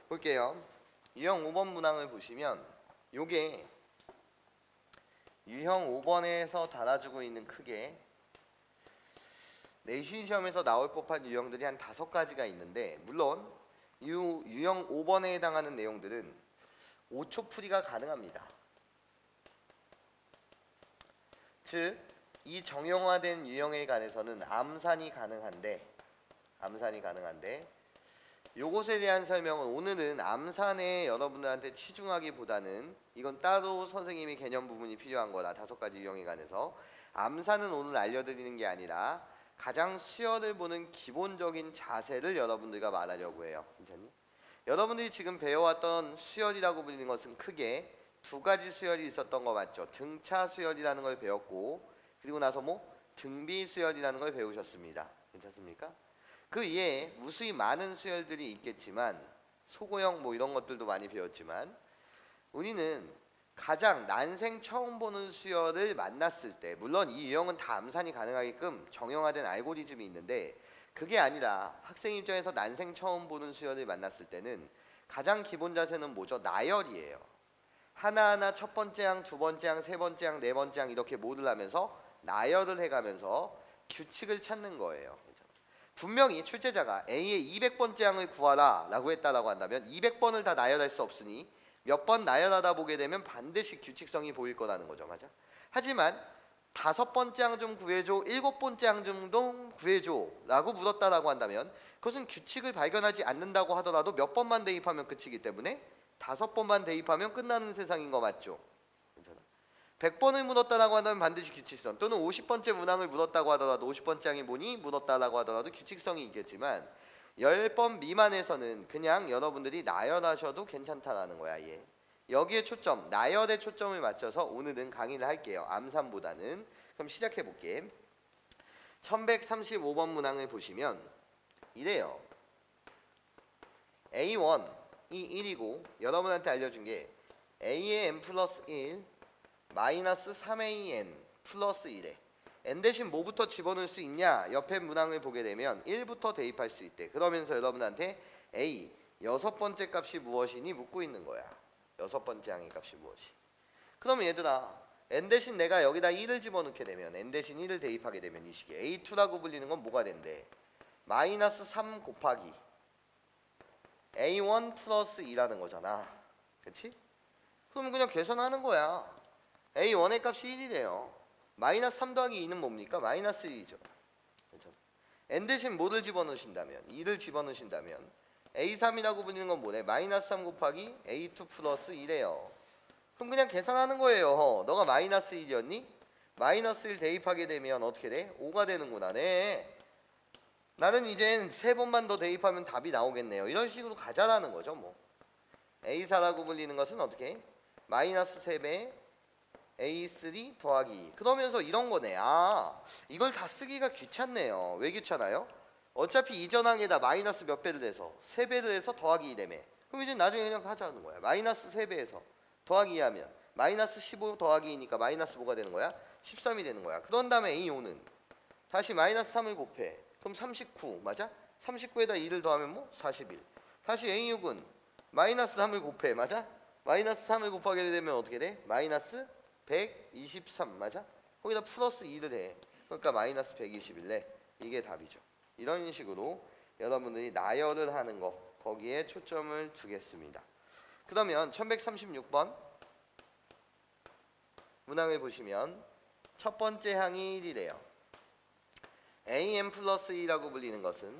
볼게요. 유형 5번 문항을 보시면 요게 유형 5번에서 달아주고 있는 크게 내신 시험에서 나올 법한 유형들이 한 5가지가 있는데, 물론 유형 5번에 해당하는 내용들은 5초 풀이가 가능합니다. 즉, 이 정형화된 유형에 관해서는 암산이 가능한데 요것에 대한 설명은 오늘은 암산에 여러분들한테 치중하기보다는 이건 따로 선생님이 개념 부분이 필요한 거다. 5가지 유형에 관해서 암산은 오늘 알려드리는 게 아니라 가장 수열을 보는 기본적인 자세를 여러분들과 말하려고 해요. 괜찮니? 여러분들이 지금 배워왔던 수열이라고 불리는 것은 크게 2가지 수열이 있었던 거 맞죠? 등차 수열이라는 걸 배웠고, 그리고 나서 등비 수열이라는 걸 배우셨습니다. 괜찮습니까? 그 이외에 무수히 많은 수열들이 있겠지만, 소고형 이런 것들도 많이 배웠지만, 우리는 가장 난생 처음 보는 수열을 만났을 때, 물론 이 유형은 다 암산이 가능하게끔 정형화된 알고리즘이 있는데, 그게 아니라 학생 입장에서 난생 처음 보는 수열을 만났을 때는 가장 기본 자세는 뭐죠? 나열이에요. 하나하나 첫 번째 항, 두 번째 항, 세 번째 항, 네 번째 항 이렇게 모드를 하면서 나열을 해가면서 규칙을 찾는 거예요. 분명히 출제자가 A의 200번째 항을 구하라 라고 했다라고 한다면 200번을 다 나열할 수 없으니 몇 번 나열하다 보게 되면 반드시 규칙성이 보일 거라는 거죠. 맞아? 하지만 5번째 항 좀 구해줘, 7번째 항 좀 구해줘 라고 물었다라고 한다면 그것은 규칙을 발견하지 않는다고 하더라도 몇 번만 대입하면 끝이기 때문에 5번만 대입하면 끝나는 세상인 거 맞죠? 괜찮아? 100번을 물었다라고 한다면 반드시 규칙성, 또는 50번째 문항을 물었다고 하더라도 50번째 항이 뭐니? 물었다라고 하더라도 규칙성이 있겠지만 10번 미만에서는 그냥 여러분들이 나열하셔도 괜찮다라는 거야. 얘. 여기에 초점, 나열에 초점을 맞춰서 오늘은 강의를 할게요. 암산보다는. 그럼 시작해 볼게. 1135번 문항을 보시면 이래요. A1이 1이고 여러분한테 알려준 게 A의 n 플러스 1 마이너스 3a n 플러스 1에 n 대신 뭐부터 집어넣을 수 있냐? 옆에 문항을 보게 되면 1부터 대입할 수 있대. 그러면서 여러분한테 A 6번째 값이 무엇이니? 묻고 있는 거야. 6번째 항의 값이 무엇이? 그러면 얘들아, n 대신 내가 여기다 1을 집어넣게 되면 n 대신 1을 대입하게 되면 이 식에 A2라고 불리는 건 뭐가 된대? 마이너스 3 곱하기 A1 플러스 2라는 거잖아. 그치? 그러면 그냥 계산하는 거야. A1의 값이 1이래요. 마이너스 3 더하기 2는 뭡니까? 마이너스 1이죠. 그렇죠? n 대신 뭐를 집어넣으신다면? 2를 집어넣으신다면 A3이라고 불리는 건 뭐래? 마이너스 3 곱하기 A2 플러스 2래요. 그럼 그냥 계산하는 거예요. 너가 마이너스 1이었니? 마이너스 1 대입하게 되면 어떻게 돼? 5가 되는구나. 네. 나는 이젠 3번만 더 대입하면 답이 나오겠네요. 이런 식으로 가자라는 거죠. A4라고 불리는 것은 어떻게? 마이너스 3배 A3 더하기 2. 그러면서 이런 거네. 아, 이걸 다 쓰기가 귀찮네요. 왜 귀찮아요? 어차피 이 전항에다 마이너스 몇 배를 해서 3배를 해서 더하기 2라며. 그럼 이제 나중에 그냥 하자는 거야. 마이너스 3배에서 더하기 2 하면 마이너스 15 더하기 2니까 마이너스 뭐가 되는 거야? 13이 되는 거야. 그런 다음에 A5는 다시 마이너스 3을 곱해. 그럼 39 맞아? 39에다 2를 더하면 41. 다시 A6은 마이너스 3을 곱해. 맞아? 마이너스 3을 곱하게 되면 어떻게 돼? 마이너스 123 맞아? 거기다 플러스 2를 해. 그러니까 마이너스 121래. 이게 답이죠. 이런 식으로 여러분들이 나열을 하는 거, 거기에 초점을 두겠습니다. 그러면 1136번 문항을 보시면 첫 번째 항이 1이래요. AN 플러스 2라고 불리는 것은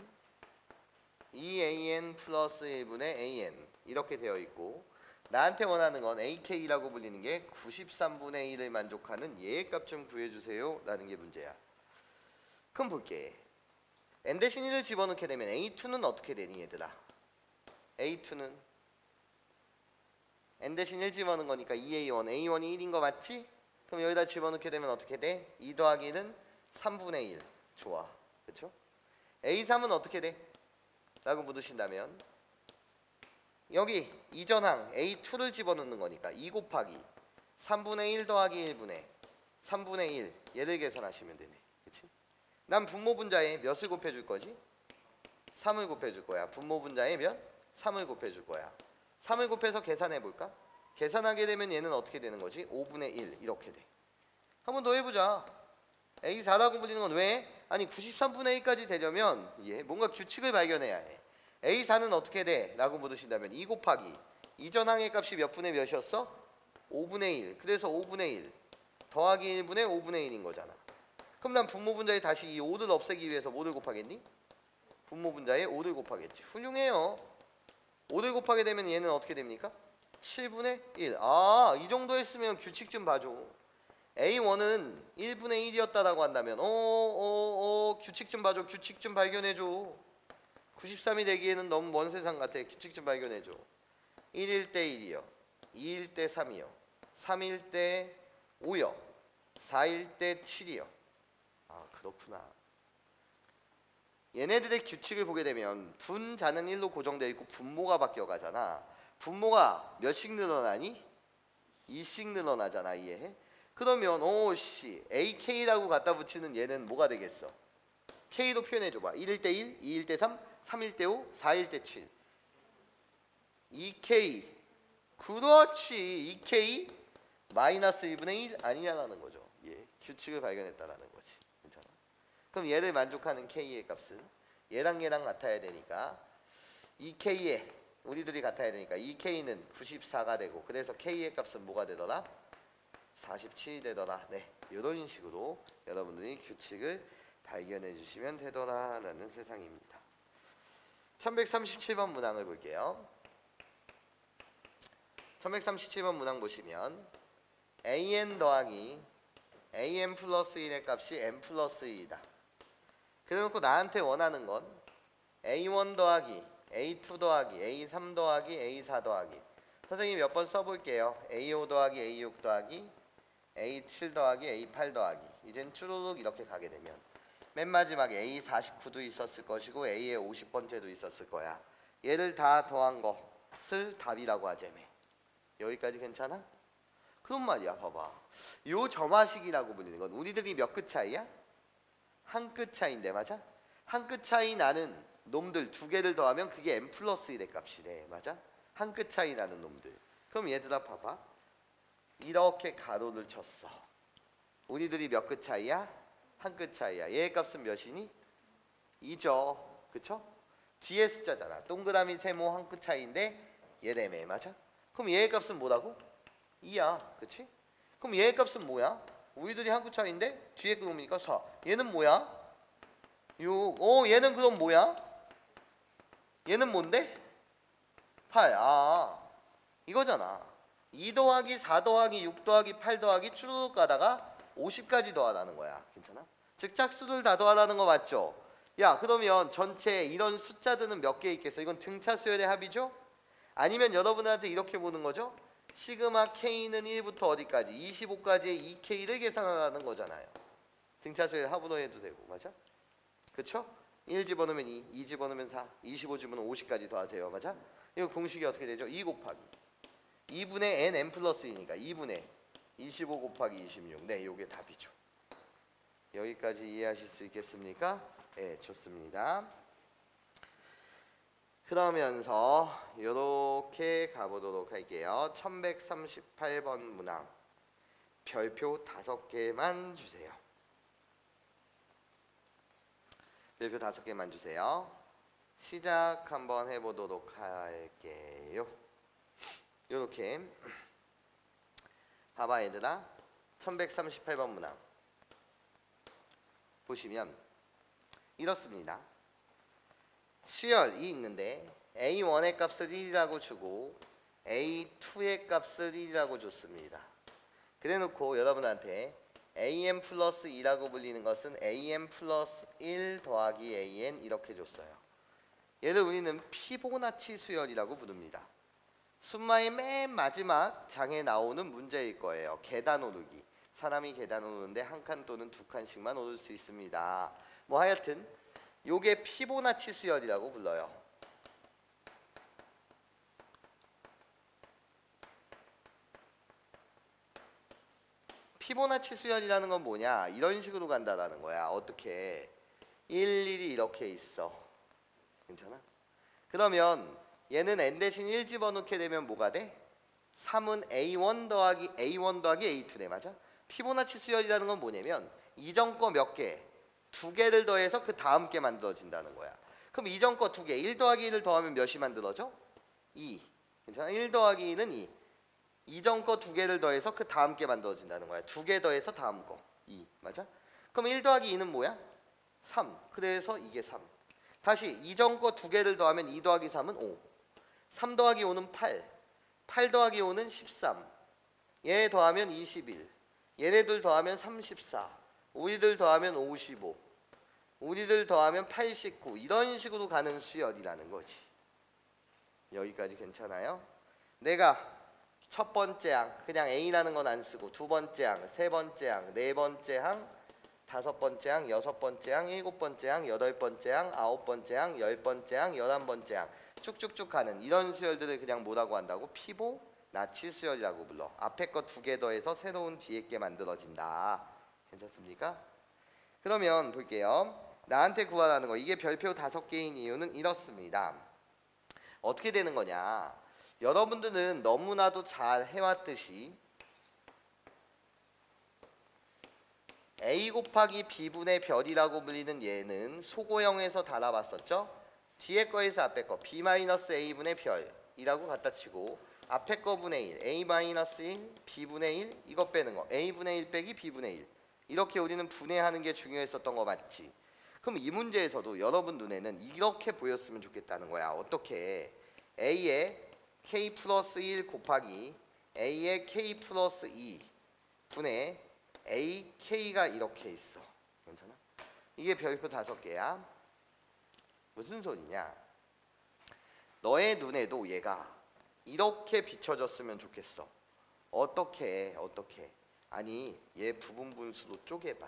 2AN 플러스 1분의 AN 이렇게 되어 있고, 나한테 원하는 건 AK라고 불리는 게 93분의 1을 만족하는 얘의 값 좀 구해주세요 라는 게 문제야. 그럼 볼게. n 대신 1을 집어넣게 되면 A2는 어떻게 되니 얘들아? A2는 n 대신 1 집어넣은 거니까 2A1, A1이 1인 거 맞지? 그럼 여기다 집어넣게 되면 어떻게 돼? 2 더하기 1은 3분의 1. 좋아. 그쵸? A3은 어떻게 돼? 라고 물으신다면 여기 이전항 A2를 집어넣는 거니까 2 곱하기 3분의 1 더하기 1분의 3분의 1 얘를 계산하시면 되네. 그치? 난 분모 분자에 몇을 곱해줄 거지? 3을 곱해줄 거야. 분모 분자에 몇? 3을 곱해줄 거야. 3을 곱해서 계산해 볼까? 계산하게 되면 얘는 어떻게 되는 거지? 5분의 1 이렇게 돼. 한 번 더 해보자. A 4라고 불리는 건 왜? 아니 93분의 1까지 되려면 뭔가 규칙을 발견해야 해. A 4는 어떻게 돼? 라고 물으신다면 2 곱하기 이전 항의 값이 몇 분의 몇이었어? 5분의 1. 그래서 5분의 1 더하기 1분의 5분의 1인 거잖아. 그럼 난 분모분자에 다시 이 5를 없애기 위해서 뭐를 곱하겠니? 분모분자에 5를 곱하겠지. 훌륭해요. 5를 곱하게 되면 얘는 어떻게 됩니까? 7분의 1. 아, 이 정도 했으면 규칙 좀 봐줘. A1은 1분의 1이었다라고 한다면 규칙 좀 봐줘. 규칙 좀 발견해줘. 93이 되기에는 너무 먼 세상 같아. 규칙 좀 발견해줘. 1일 때 1이요. 2일 때 3이요. 3일 때 5요. 4일 때 7이요. 아, 그렇구나. 얘네들의 규칙을 보게 되면 분자는 1로 고정되어 있고 분모가 바뀌어 가잖아. 분모가 몇씩 늘어나니? 2씩 늘어나잖아. 이해해? 그러면 AK라고 갖다 붙이는 얘는 뭐가 되겠어? K로 표현해 줘봐. 1일 때 1, 2일 때 3, 3일 때 5, 4일 때 7. 2K. 그렇지. 2K 마이너스 1분의 1 아니냐라는 거죠. 규칙을 발견했다라는 거지. 괜찮아? 그럼 얘를 만족하는 K의 값은 얘랑 같아야 되니까 2K에 우리들이 같아야 되니까 2K는 94가 되고 그래서 K의 값은 뭐가 되더라? 47이 되더라. 네, 이런 식으로 여러분들이 규칙을 발견해 주시면 되더라라는 세상입니다. 1137번 문항을 볼게요. 1137번 문항 보시면 AN 더하기 AN 플러스 1의 값이 N 플러스 2이다. 그래놓고 나한테 원하는 건 A1 더하기 A2 더하기 A3 더하기 A4 더하기 선생님이 몇 번 써볼게요. A5 더하기 A6 더하기 A7 더하기 A8 더하기 이젠 쭈루룩 이렇게 가게 되면 맨 마지막에 A49도 있었을 것이고 A의 50번째도 있었을 거야. 얘를 다 더한 것을 답이라고 하자며. 여기까지 괜찮아? 그런 말이야. 봐봐. 요 점화식이라고 불리는 건 우리들이 몇 끗 차이야? 한 끗 차이인데 맞아? 한 끗 차이 나는 놈들 두 개를 더하면 그게 n 플러스 1의 값이래. 맞아? 한 끗 차이 나는 놈들. 그럼 얘들아 봐봐. 이렇게 가로를 쳤어. 우리들이 몇 끗 차이야? 한 끗 차이야. 얘의 값은 몇이니? 2죠. 그쵸? 뒤에 숫자잖아. 동그라미 세모 한 끗 차이인데 얘네매. 맞아? 그럼 얘의 값은 뭐라고? 2야. 그치? 그럼 얘의 값은 뭐야? 우리들이 한 끗 차이인데 뒤에 놈이니까 4. 얘는 뭐야? 6. 얘는 그럼 뭐야? 얘는 뭔데? 8. 아, 이거잖아. 2 더하기 4 더하기 6 더하기 8 더하기 쭉 가다가 50까지 더하라는 거야. 괜찮아? 즉 짝수를 다 더하라는 거 맞죠? 야, 그러면 전체 이런 숫자들은 몇 개 있겠어? 이건 등차 수열의 합이죠? 아니면 여러분한테 이렇게 보는 거죠? 시그마 K는 1부터 어디까지? 25까지의 2K를 계산하라는 거잖아요. 등차 수열 합으로 해도 되고. 맞아? 그쵸? 1 집어넣으면 2 집어넣으면 4, 25 집어넣으면 50까지 더하세요. 맞아? 이거 공식이 어떻게 되죠? 2 곱하기 2분의 n 플러스 2니까 2분의 25 곱하기 26. 네, 요게 답이죠. 여기까지 이해하실 수 있겠습니까? 네, 좋습니다. 그러면서 이렇게 가보도록 할게요. 1138번 문항 별표 5개만 주세요. 별표 5개만 주세요. 시작 한번 해보도록 할게요. 요렇게 봐봐 얘들아. 1138번 문항 보시면 이렇습니다. 수열이 있는데 A1의 값을 1이라고 주고 A2의 값을 1이라고 줬습니다. 그래놓고 여러분한테 AN 플러스 2라고 불리는 것은 AN 플러스 1 더하기 AN 이렇게 줬어요. 얘를 우리는 피보나치 수열이라고 부릅니다. 순마의 맨 마지막 장에 나오는 문제일 거예요. 계단 오르기. 사람이 계단 오르는데 한 칸 또는 두 칸씩만 오를 수 있습니다. 뭐 하여튼 요게 피보나치 수열이라고 불러요. 피보나치 수열이라는 건 뭐냐? 이런 식으로 간다라는 거야. 어떻게? 일일이 이렇게 있어. 괜찮아? 그러면 얘는 n 대신 1 집어넣게 되면 뭐가 돼? 3은 a1 더하기 a2네. 맞아? 피보나치 수열이라는 건 뭐냐면 이전 거 몇 개? 두 개를 더해서 그 다음 게 만들어진다는 거야. 그럼 이전 거 두 개, 1 더하기 1을 더하면 몇이 만들어져? 2. 괜찮아? 1 더하기 1은 2. 이전 거 두 개를 더해서 그 다음 게 만들어진다는 거야. 두 개 더해서 다음 거 2. 맞아? 그럼 1 더하기 2는 뭐야? 3. 그래서 이게 3. 다시 이전 거 두 개를 더하면 2 더하기 3은 5. 3 더하기 5는 8. 8 더하기 5는 13. 얘 더하면 21. 얘네들 더하면 34. 우리들 더하면 55. 우리들 더하면 89. 이런 식으로 가는 수열이라는 거지. 여기까지 괜찮아요? 내가 첫 번째 항 그냥 A라는 건 안 쓰고 두 번째 항, 세 번째 항, 네 번째 항, 다섯 번째 항, 여섯 번째 항, 일곱 번째 항, 여덟 번째 항, 아홉 번째 항, 열 번째 항, 11번째 항 쭉쭉쭉 가는 이런 수열들을 그냥 뭐라고 한다고? 피보나치 수열이라고 불러. 앞에 거 두 개 더해서 새로운 뒤에 게 만들어진다. 괜찮습니까? 그러면 볼게요. 나한테 구하라는 거. 이게 별표 5개인 이유는 이렇습니다. 어떻게 되는 거냐? 여러분들은 너무나도 잘 해왔듯이 a 곱하기 b분의 별이라고 불리는 얘는 소고형에서 달아봤었죠? 뒤에 거에서 앞에 거 b-a분의 별이라고 갖다 치고 앞에 거 분의 1 a-1 b분의 1 이거 빼는 거 a분의 1 빼기 b분의 1 이렇게 우리는 분해하는 게 중요했었던 거 맞지? 그럼 이 문제에서도 여러분 눈에는 이렇게 보였으면 좋겠다는 거야. 어떻게? a의 k 플러스 1 곱하기 a의 k 플러스 2 분의 ak가 이렇게 있어. 괜찮아? 이게 별표 5개야. 무슨 소리냐? 너의 눈에도 얘가 이렇게 비춰졌으면 좋겠어. 어떻게? 아니 얘 부분 분수로 쪼개봐.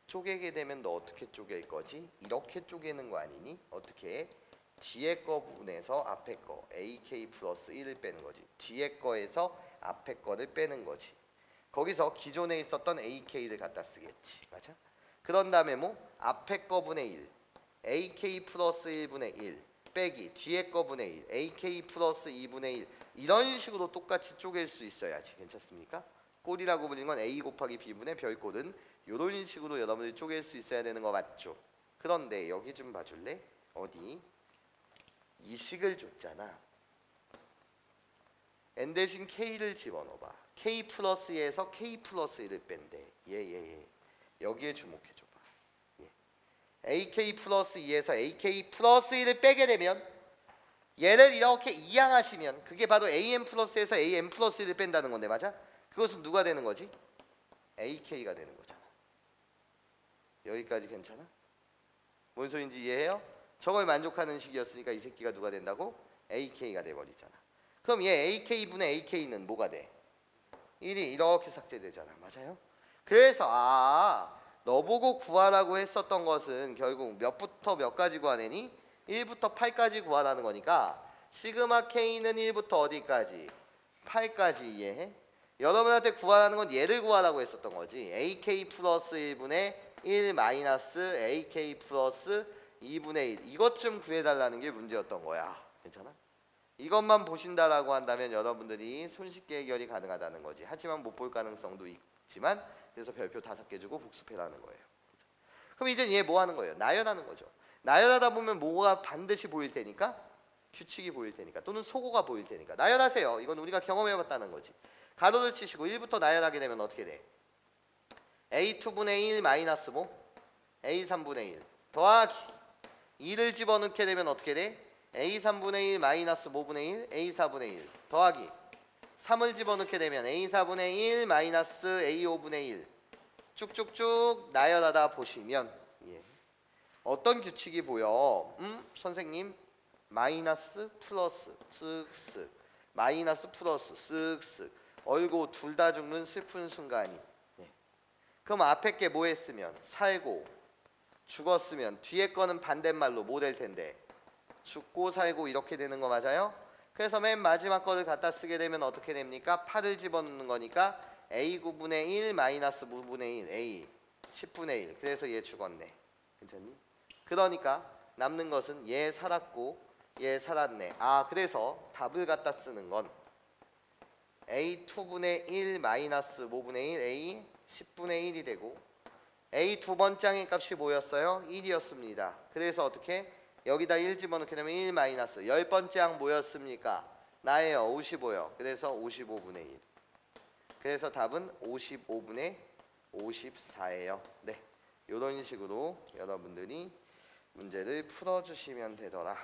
쪼개게 되면 너 어떻게 쪼갤 거지? 이렇게 쪼개는 거 아니니? 어떻게? 뒤에 거 분해서 앞에 거 AK 플러스 1을 빼는 거지. 뒤에 거에서 앞에 거를 빼는 거지. 거기서 기존에 있었던 AK를 갖다 쓰겠지. 맞아? 그런 다음에 뭐? 앞에 거 분의 1 AK 플러스 1분의 1 빼기 뒤에 거 분의 1 AK 플러스 2분의 1 이런 식으로 똑같이 쪼갤 수 있어야지. 괜찮습니까? 꼴이라고 불리는 건 A 곱하기 B분의 별꼴은 이런 식으로 여러분들이 쪼갤 수 있어야 되는 거 맞죠? 그런데 여기 좀 봐줄래? 어디? 이 식을 줬잖아. n 대신 k를 집어넣어봐. k 플러스 2에서 k 플러스 1을 뺀대. 여기에 주목해줘봐. ak 플러스 2에서 ak 플러스 1을 빼게 되면 얘를 이렇게 이항하시면 그게 바로 am 플러스에서 am 플러스 1을 뺀다는 건데 맞아? 그것은 누가 되는 거지? ak가 되는 거잖아. 여기까지 괜찮아? 뭔 소린지 이해해요? 저걸 만족하는 식이었으니까 이 새끼가 누가 된다고? ak가 돼버리잖아. 그럼 얘 ak분의 ak는 뭐가 돼? 1이 이렇게 삭제되잖아. 맞아요? 그래서 너보고 구하라고 했었던 것은 결국 몇부터 몇까지 구하내니? 1부터 8까지 구하라는 거니까 시그마 k는 1부터 어디까지? 8까지 이해해? 여러분한테 구하라는 건 얘를 구하라고 했었던 거지. ak 플러스 1분의 1 마이너스 ak 플러스 2분의 1 이것 좀 구해달라는 게 문제였던 거야. 괜찮아? 이것만 보신다라고 한다면 여러분들이 손쉽게 해결이 가능하다는 거지. 하지만 못 볼 가능성도 있지만 그래서 별표 5개 주고 복습해라는 거예요. 그럼 이제 얘 뭐 하는 거예요? 나열하는 거죠. 나열하다 보면 뭐가 반드시 보일 테니까 규칙이 보일 테니까 또는 소고가 보일 테니까 나열하세요. 이건 우리가 경험해봤다는 거지. 가로를 치시고 1부터 나열하게 되면 어떻게 돼? a2분의 1 마이너스 뭐? a3분의 1 더하기 2를 집어넣게 되면 어떻게 돼? a3분의 1 마이너스 5분의 1 a4분의 1 더하기 3을 집어넣게 되면 a4분의 1 마이너스 a5분의 1 쭉쭉쭉 나열하다 보시면 어떤 규칙이 보여? 선생님 마이너스 플러스 쓱쓱 마이너스 플러스 쓱쓱 얼고 둘 다 죽는 슬픈 순간이 그럼 앞에 게 뭐 했으면 살고 죽었으면 뒤에 거는 반대말로 뭐 될 텐데 죽고 살고 이렇게 되는 거 맞아요? 그래서 맨 마지막 거를 갖다 쓰게 되면 어떻게 됩니까? 8을 집어넣는 거니까 a 9분의 1 마이너스 5분의 1 a 10분의 1 그래서 얘 죽었네. 괜찮니? 그러니까 남는 것은 얘 살았고 얘 살았네. 그래서 답을 갖다 쓰는 건 a 2분의 1 마이너스 뭐분의 1 a 10분의 1이 되고 a 두 번째 항의 값이 뭐였어요? 1이었습니다. 그래서 어떻게? 여기다 1 집어넣게 되면 1 마이너스 10번째 항 뭐였습니까? 나예요. 55요. 그래서 55분의 1. 그래서 답은 55분의 54예요. 네, 이런 식으로 여러분들이 문제를 풀어주시면 되더라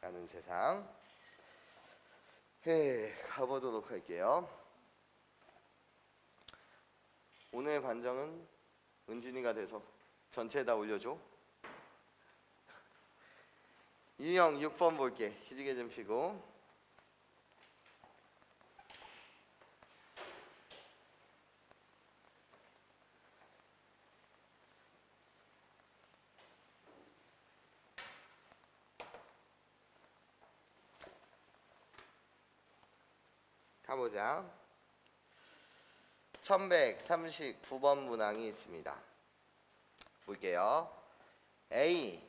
라는 세상 가보도록 할게요. 오늘 반정은 은진이가 돼서 전체에다 올려줘. 유형 6번 볼게. 기지개 좀 피고. 가보자. 1139번 문항이 있습니다. 볼게요. A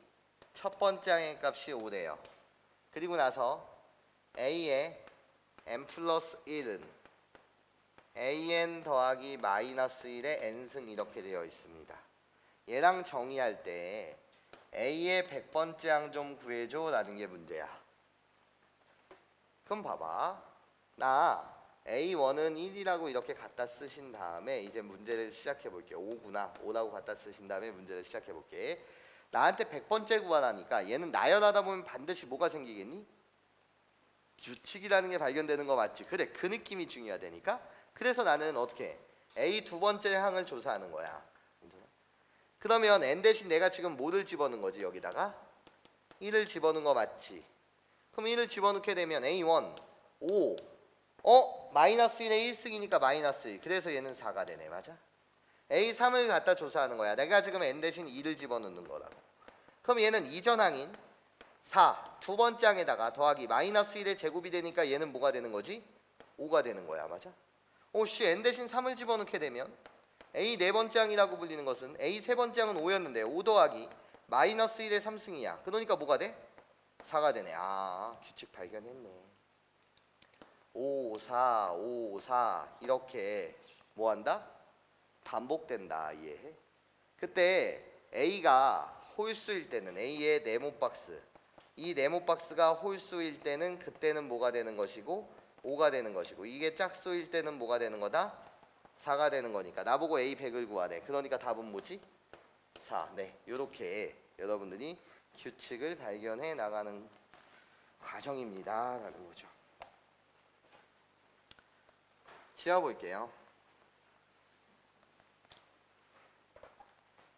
첫 번째 항의 값이 5래요. 그리고 나서 A의 n 플러스 1은 an 더하기 마이너스 1의 n승 이렇게 되어 있습니다. 얘랑 정의할 때 A의 100번째 항 좀 구해줘 라는 게 문제야. 그럼 봐봐. 나 A1은 1이라고 이렇게 갖다 쓰신 다음에 이제 문제를 시작해 볼게요. 5구나. 5라고 갖다 쓰신 다음에 문제를 시작해 볼게. 나한테 100번째 구하라니까 얘는 나열하다 보면 반드시 뭐가 생기겠니? 규칙이라는 게 발견되는 거 맞지? 그래, 그 느낌이 중요하다니까. 그래서 나는 어떻게 A 두 번째 항을 조사하는 거야. 그러면 n 대신 내가 지금 뭐를 집어넣은 거지? 여기다가 1을 집어넣은 거 맞지? 그럼 1을 집어넣게 되면 A1 5 마이너스 1의 1승이니까 마이너스 1. 그래서 얘는 4가 되네. 맞아? A3을 갖다 조사하는 거야. 내가 지금 n 대신 2를 집어넣는 거라고. 그럼 얘는 이전항인 4 두 번째 항에다가 더하기 마이너스 1의 제곱이 되니까 얘는 뭐가 되는 거지? 5가 되는 거야. 맞아? n 대신 3을 집어넣게 되면 A 네 번째 항이라고 불리는 것은 A 세 번째 항은 5였는데 5 더하기 마이너스 1의 3승이야. 그러니까 뭐가 돼? 4가 되네. 규칙 발견했네. 5, 4, 5, 4 이렇게 뭐한다? 반복된다. 이해해? 그때 A가 홀수일 때는 A의 네모 박스, 이 네모 박스가 홀수일 때는 그때는 뭐가 되는 것이고 5가 되는 것이고, 이게 짝수일 때는 뭐가 되는 거다? 4가 되는 거니까 나보고 A 100을 구하래. 그러니까 답은 뭐지? 4. 네, 이렇게 여러분들이 규칙을 발견해 나가는 과정입니다 라는 거죠. 지워볼게요.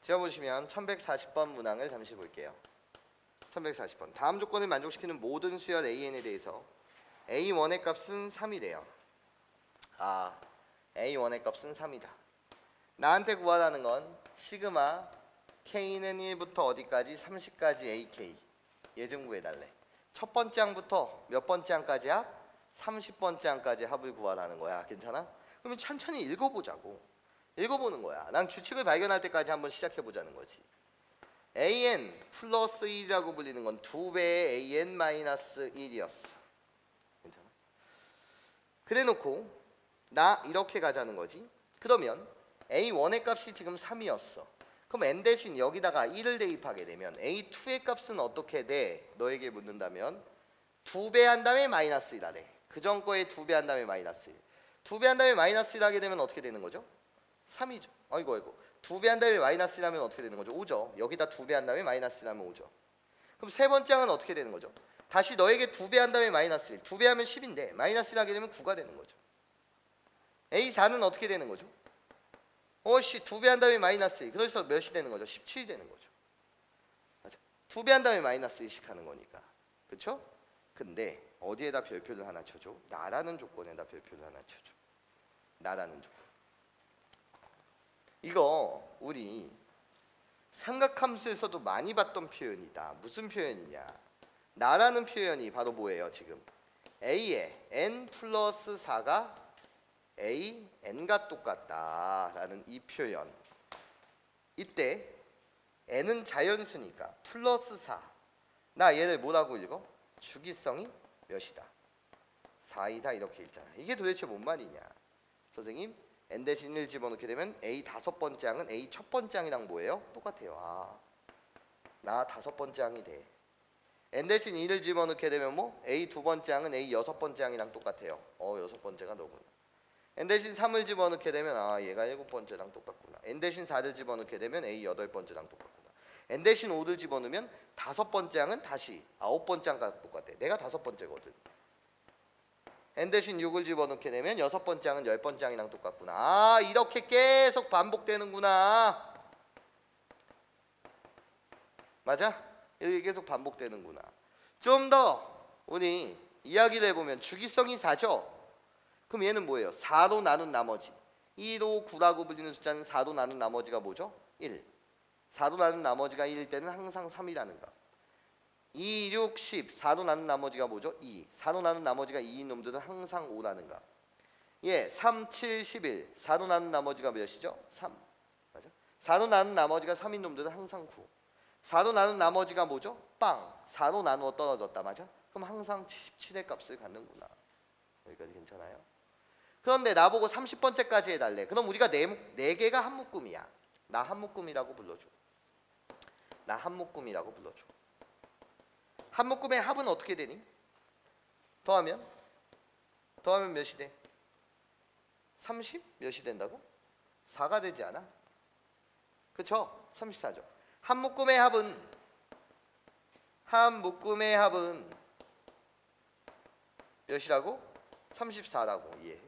지워보시면 1140번 문항을 잠시 볼게요. 1140번. 다음 조건을 만족시키는 모든 수열 AN에 대해서 A1의 값은 3이래요. A1의 값은 3이다. 나한테 구하라는 건 시그마 K는 1부터 어디까지? 30까지 AK. 얘 좀 구해달래. 첫 번째 항부터 몇 번째 항까지야? 30번째 항까지 합을 구하라는 거야. 괜찮아? 그러면 천천히 읽어보자고. 읽어보는 거야. 난 규칙을 발견할 때까지 한번 시작해보자는 거지. AN 플러스 1이라고 불리는 건 2배의 AN 마이너스 1이었어. 괜찮아? 그래놓고 나 이렇게 가자는 거지. 그러면 A1의 값이 지금 3이었어. 그럼 n 대신 여기다가 1을 대입하게 되면 A2의 값은 어떻게 돼? 너에게 묻는다면 2배 한 다음에 마이너스 1하래. 그전 거에 2배 한 다음에 마이너스 1. 2배 한 다음에 마이너스 1 하게 되면 어떻게 되는 거죠? 3이죠. 아이고. 2배 한 다음에 마이너스 1 하면 어떻게 되는 거죠? 5죠. 여기다 2배 한 다음에 마이너스 1 하면 5죠. 그럼 세 번째 항은 어떻게 되는 거죠? 다시 너에게 2배 한 다음에 마이너스 1. 2배 하면 10인데 마이너스 1 하게 되면 9가 되는 거죠. A4는 어떻게 되는 거죠? 2배 한 다음에 마이너스 1. 그래서 몇이 되는 거죠? 17이 되는 거죠. 맞아. 2배 한 다음에 마이너스 1씩 하는 거니까. 그렇죠? 근데 어디에다 별표를 하나 쳐줘? 나라는 조건에다 별표를 하나 쳐줘. 나라는 조건. 이거 우리 삼각함수에서도 많이 봤던 표현이다. 무슨 표현이냐? 나라는 표현이 바로 뭐예요? 지금 A의 n 플러스 4가 A, n과 똑같다라는 이 표현. 이때 n은 자연수니까 플러스 4. 나 얘를 뭐라고 읽어? 주기성이 몇이다. 4이다 이렇게 읽잖아. 이게 도대체 뭔 말이냐. 선생님 n 대신 1 집어넣게 되면 a 다섯 번째 항은 a 첫 번째 항이랑 뭐예요? 똑같아요. 아, 나 다섯 번째 항이 돼. n 대신 2를 집어넣게 되면 뭐 a 두 번째 항은 a 여섯 번째 항이랑 똑같아요. 여섯 번째가 너구나. n 대신 3을 집어넣게 되면 아, 얘가 일곱 번째랑 똑같구나. n 대신 4를 집어넣게 되면 a 여덟 번째랑 똑같구나. n 대신 5를 집어넣으면 다섯 번째 항은 다시 아홉 번째 항과 똑같아. 내가 다섯 번째거든. n 대신 6을 집어넣게 되면 여섯 번째 항은 열 번째 항이랑 똑같구나. 아, 이렇게 계속 반복되는구나. 맞아? 이렇게 계속 반복되는구나. 좀 더 우리 이야기를 해보면 주기성이 4죠? 그럼 얘는 뭐예요? 4로 나눈 나머지. 2로 9라고 불리는 숫자는 4로 나눈 나머지가 뭐죠? 1. 4로 나눈 나머지가 1일 때는 항상 3이라는 거. 2, 6, 10. 4로 나눈 나머지가 뭐죠? 2. 4로 나눈 나머지가 2인 놈들은 항상 5라는 거. 예, 3, 7, 11. 4로 나눈 나머지가 몇이죠? 3. 맞아? 4로 나눈 나머지가 3인 놈들은 항상 9. 4로 나눈 나머지가 뭐죠? 빵. 4로 나누어 떨어졌다. 맞아? 그럼 항상 77의 값을 갖는구나. 여기까지 괜찮아요? 그런데 나보고 30번째까지 해달래. 그럼 우리가 네 개가 한 묶음이야. 나 한 묶음이라고 불러줘. 나 한 묶음이라고 불러줘. 한 묶음의 합은 어떻게 되니? 더하면 몇이 돼? 30? 몇이 된다고? 4가 되지 않아? 그쵸? 34죠. 한 묶음의 합은 몇이라고? 34라고. 이해해.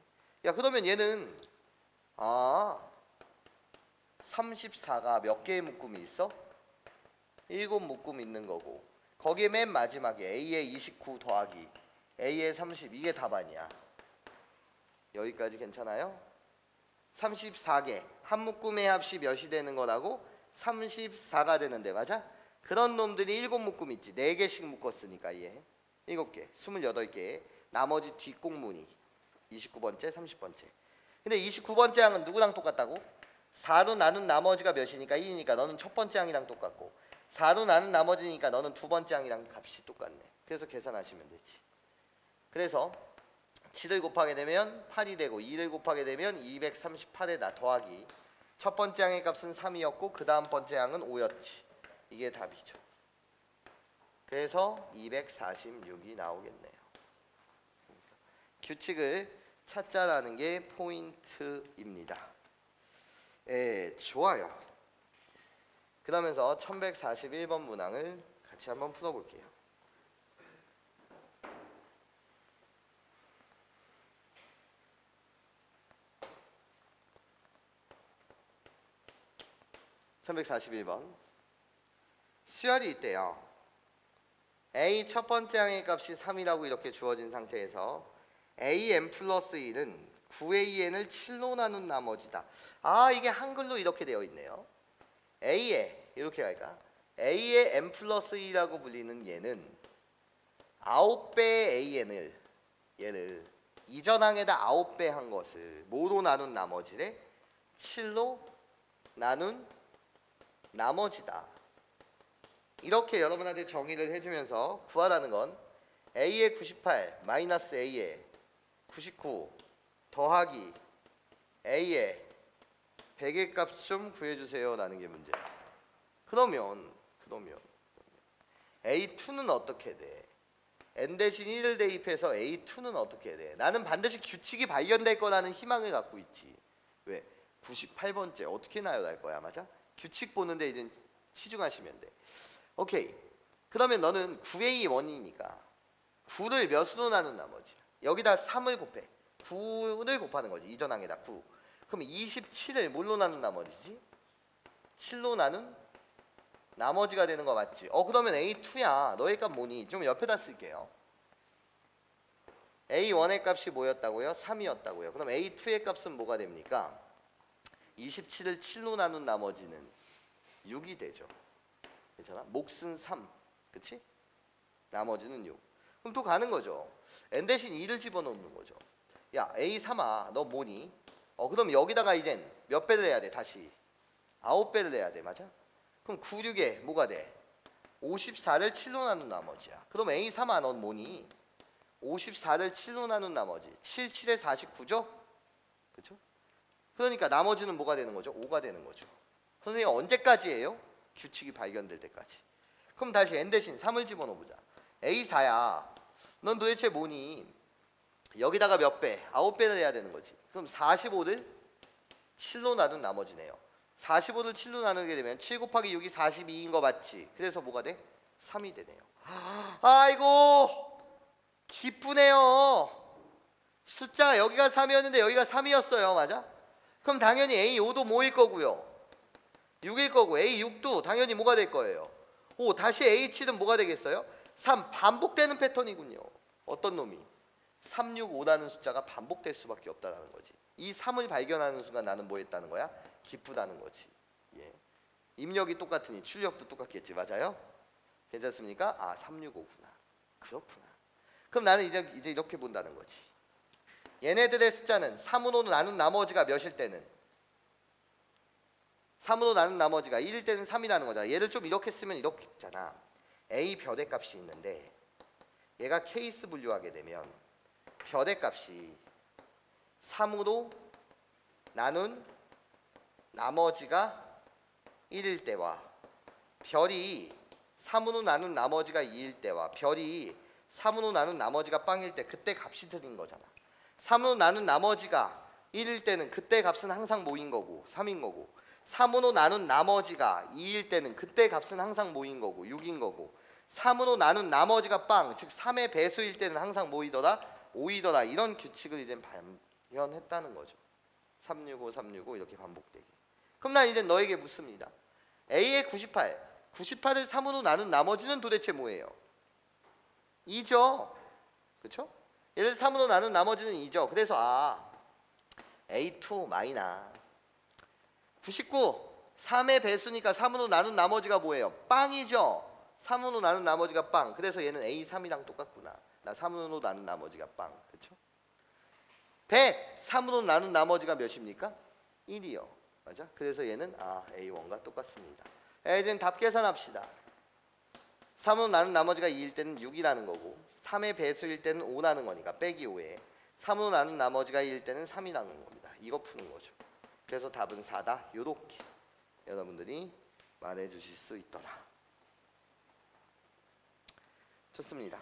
야, 그러면 얘는 34가 몇 개의 묶음이 있어? 7묶음 있는 거고, 거기에 맨 마지막에 A에 29 더하기 A에 30, 이게 답안이야. 여기까지 괜찮아요? 34개 한 묶음의 합이 몇이 되는 거라고? 34가 되는데, 맞아? 그런 놈들이 7묶음 있지. 4개씩 묶었으니까. 이해? 7개 28개. 나머지 뒷공문이 29번째 30번째. 근데 29번째 항은 누구랑 똑같다고? 4로 나눈 나머지가 몇이니까 1이니까 너는 첫 번째 항이랑 똑같고, 4로 나눈 나머지니까 너는 두 번째 항이랑 값이 똑같네. 그래서 계산하시면 되지. 그래서 7을 곱하게 되면 8이 되고, 2를 곱하게 되면 238에다 더하기 첫 번째 항의 값은 3이었고 그 다음 번째 항은 5였지. 이게 답이죠. 그래서 246이 나오겠네요. 규칙을 찾자라는 게 포인트입니다. 예, 좋아요. 그러면서 1141번 문항을 같이 한번 풀어볼게요. (1141번) 수열이 있대요. A 첫 번째 항의 값이 3이라고 이렇게 주어진 상태에서 AN 플러스 1은 9AN을 7로 나눈 나머지다. 아, 이게 한글로 이렇게 되어 있네요. A에 이렇게 갈까? A의 n 플러스 2라고 불리는 얘는 9배의 AN을 얘를 이전 항에다 9배 한 것을 뭐로 나눈 나머지래? 7로 나눈 나머지다. 이렇게 여러분한테 정의를 해주면서 구하라는 건 A의 98 마이너스 A의 99 더하기 A의 100의 값 좀 구해주세요 라는 게 문제야. 그러면 A2는 어떻게 돼? N 대신 1을 대입해서 A2는 어떻게 돼? 나는 반드시 규칙이 발견될 거라는 희망을 갖고 있지. 왜? 98번째 어떻게 나열할 거야, 맞아? 규칙 보는데 이제 치중하시면 돼. 오케이. 그러면 너는 9A 원이니까 9를 몇으로 나눈 나머지야? 여기다 3을 곱해. 9를 곱하는 거지. 이전 항에다 9. 그럼 27을 뭘로 나눈 나머지지? 7로 나눈 나머지가 되는 거 맞지? 그러면 A2야. 너의 값 뭐니? 좀 옆에다 쓸게요. A1의 값이 뭐였다고요? 3이었다고요. 그럼 A2의 값은 뭐가 됩니까? 27을 7로 나눈 나머지는 6이 되죠. 괜찮아? 몫은 3. 그치? 나머지는 6. 그럼 또 가는 거죠. N 대신 2를 집어넣는 거죠. 야, A3아, 너 뭐니? 그럼 여기다가 이젠 몇 배를 해야 돼? 다시 9배를 해야 돼. 맞아? 그럼 9, 6에 뭐가 돼? 54를 7로 나눈 나머지야. 그럼 A3아 넌 뭐니? 54를 7로 나눈 나머지 7, 7에 49죠? 그렇죠? 그러니까 나머지는 뭐가 되는 거죠? 5가 되는 거죠. 선생님 언제까지예요? 규칙이 발견될 때까지. 그럼 다시 n 대신 3을 집어넣어보자. A4야. 넌 도대체 뭐니? 여기다가 몇 배? 9배를 해야 되는 거지. 그럼 45를 7로 나눈 나머지네요. 45를 7로 나누게 되면 7 곱하기 6이 42인 거 맞지? 그래서 뭐가 돼? 3이 되네요. 아이고 기쁘네요. 숫자가 여기가 3이었는데 여기가 3이었어요. 맞아? 그럼 당연히 A5도 뭐일 거고요? 6일 거고 A6도 당연히 뭐가 될 거예요? 5 다시 A7은 뭐가 되겠어요? 3 반복되는 패턴이군요. 어떤 놈이? 3, 6, 5라는 숫자가 반복될 수밖에 없다는 거지. 이 3을 발견하는 순간 나는 뭐 했다는 거야? 기쁘다는 거지. 예. 입력이 똑같으니 출력도 똑같겠지. 맞아요? 괜찮습니까? 아 3, 6, 5구나. 그렇구나. 그럼 나는 이제 이렇게 본다는 거지. 얘네들의 숫자는 3으로 나눈 나머지가 몇일 때는 3으로 나눈 나머지가 1일 때는 3이라는 거잖아. 얘를 좀 이렇게 쓰면 이렇게 있잖아. A 별의값이 있는데 얘가 케이스 분류하게 되면 별의값이 3으로 나눈 나머지가 1일 때와 별이 3으로 나눈 나머지가 2일 때와 별이 3으로 나눈 나머지가 빵일 때 그때 값이 틀린 거잖아. 3으로 나눈 나머지가 1일 때는 그때 값은 항상 뭐인 거고 3인 거고 3으로 나눈 나머지가 2일 때는 그때 값은 항상 뭐인 거고 6인 거고 3으로 나눈 나머지가 빵, 즉 3의 배수일 때는 항상 뭐이더라? 5이더라. 이런 규칙을 이제 발견했다는 거죠. 365, 365 이렇게 반복되게. 그럼 난 이제 너에게 묻습니다. A의 98, 98을 3으로 나눈 나머지는 도대체 뭐예요? 2죠. 그렇죠? 얘를 3으로 나눈 나머지는 2죠. 그래서 A2 마이너 99 3의 배수니까 3으로 나눈 나머지가 뭐예요? 빵이죠. 3으로 나눈 나머지가 빵. 그래서 얘는 A3이랑 똑같구나. 나 3으로 나눈 나머지가 빵. 그렇죠? 100 3으로 나눈 나머지가 몇입니까? 1이요. 맞아? 그래서 얘는 A1과 똑같습니다. 이제는 답 계산합시다. 3으로 나눈 나머지가 2일 때는 6이라는 거고 3의 배수일 때는 5라는 거니까 빼기 5에 3으로 나눈 나머지가 2일 때는 3이라는 겁니다. 이거 푸는 거죠. 그래서 답은 4다. 요렇게 여러분들이 말해 주실 수 있더라. 좋습니다.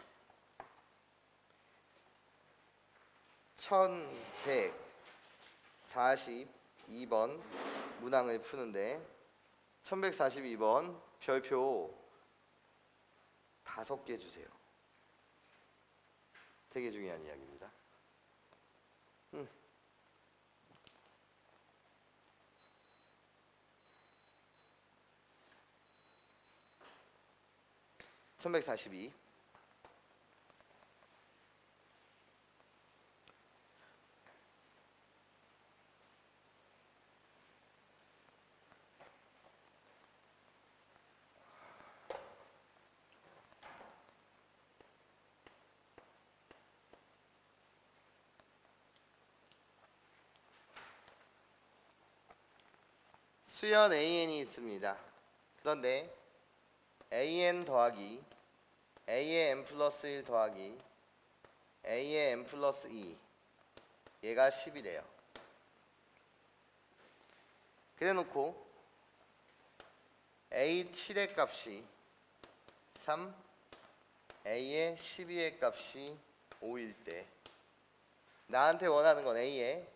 1142번 문항을 푸는데 1142번 별표 5개 주세요. 되게 중요한 이야기입니다. 1142 수연 AN이 있습니다. 그런데 AN 더하기 A의 n 플러스 1 더하기 A의 n 플러스 2 얘가 10이래요. 그래놓고 A7의 값이 3 A의 12의 값이 5일 때 나한테 원하는 건 A의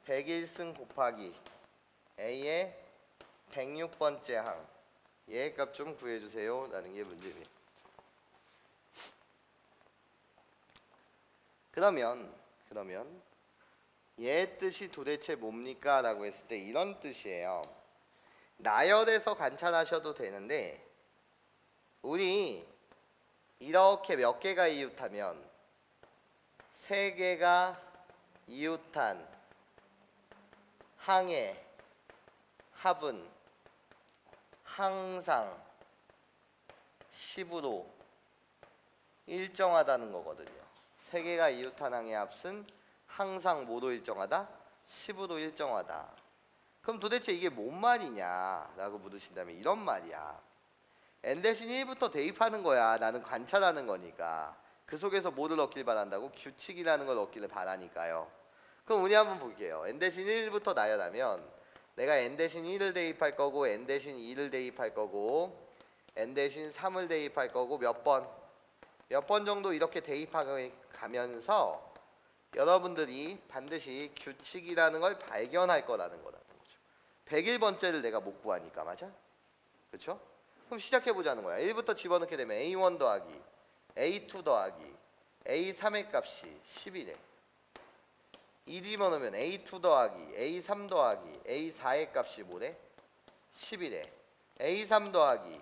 101승 곱하기 A의 106번째 항 얘의 값 좀 구해주세요 라는 게 문제입니다. 그러면 얘의 뜻이 도대체 뭡니까? 라고 했을 때 이런 뜻이에요. 나열해서 관찰하셔도 되는데 우리 이렇게 몇 개가 이웃하면 3개가 이웃한 항의 합은 항상 10으로 일정하다는 거거든요. 3개가 이웃한 항의 합은 항상 뭐로 일정하다? 10으로 일정하다. 그럼 도대체 이게 뭔 말이냐? 라고 물으신다면 이런 말이야. n 대신 1부터 대입하는 거야. 나는 관찰하는 거니까. 그 속에서 뭐를 얻길 바란다고? 규칙이라는 걸 얻기를 바라니까요. 그럼 우리 한번 볼게요. n 대신 1부터 나열하면 내가 n 대신 1을 대입할 거고 n 대신 2를 대입할 거고 n 대신 3을 대입할 거고 몇 번 정도 이렇게 대입하면서 여러분들이 반드시 규칙이라는 걸 발견할 거라는 거죠. 101번째를 내가 못 구하니까. 맞아? 그렇죠? 그럼 시작해 보자는 거야. 1부터 집어넣게 되면 A1 더하기 A2 더하기 A3의 값이 10이래. 2 집어넣으면 A2 더하기 A3 더하기 A4의 값이 뭐래? 10이래. A3 더하기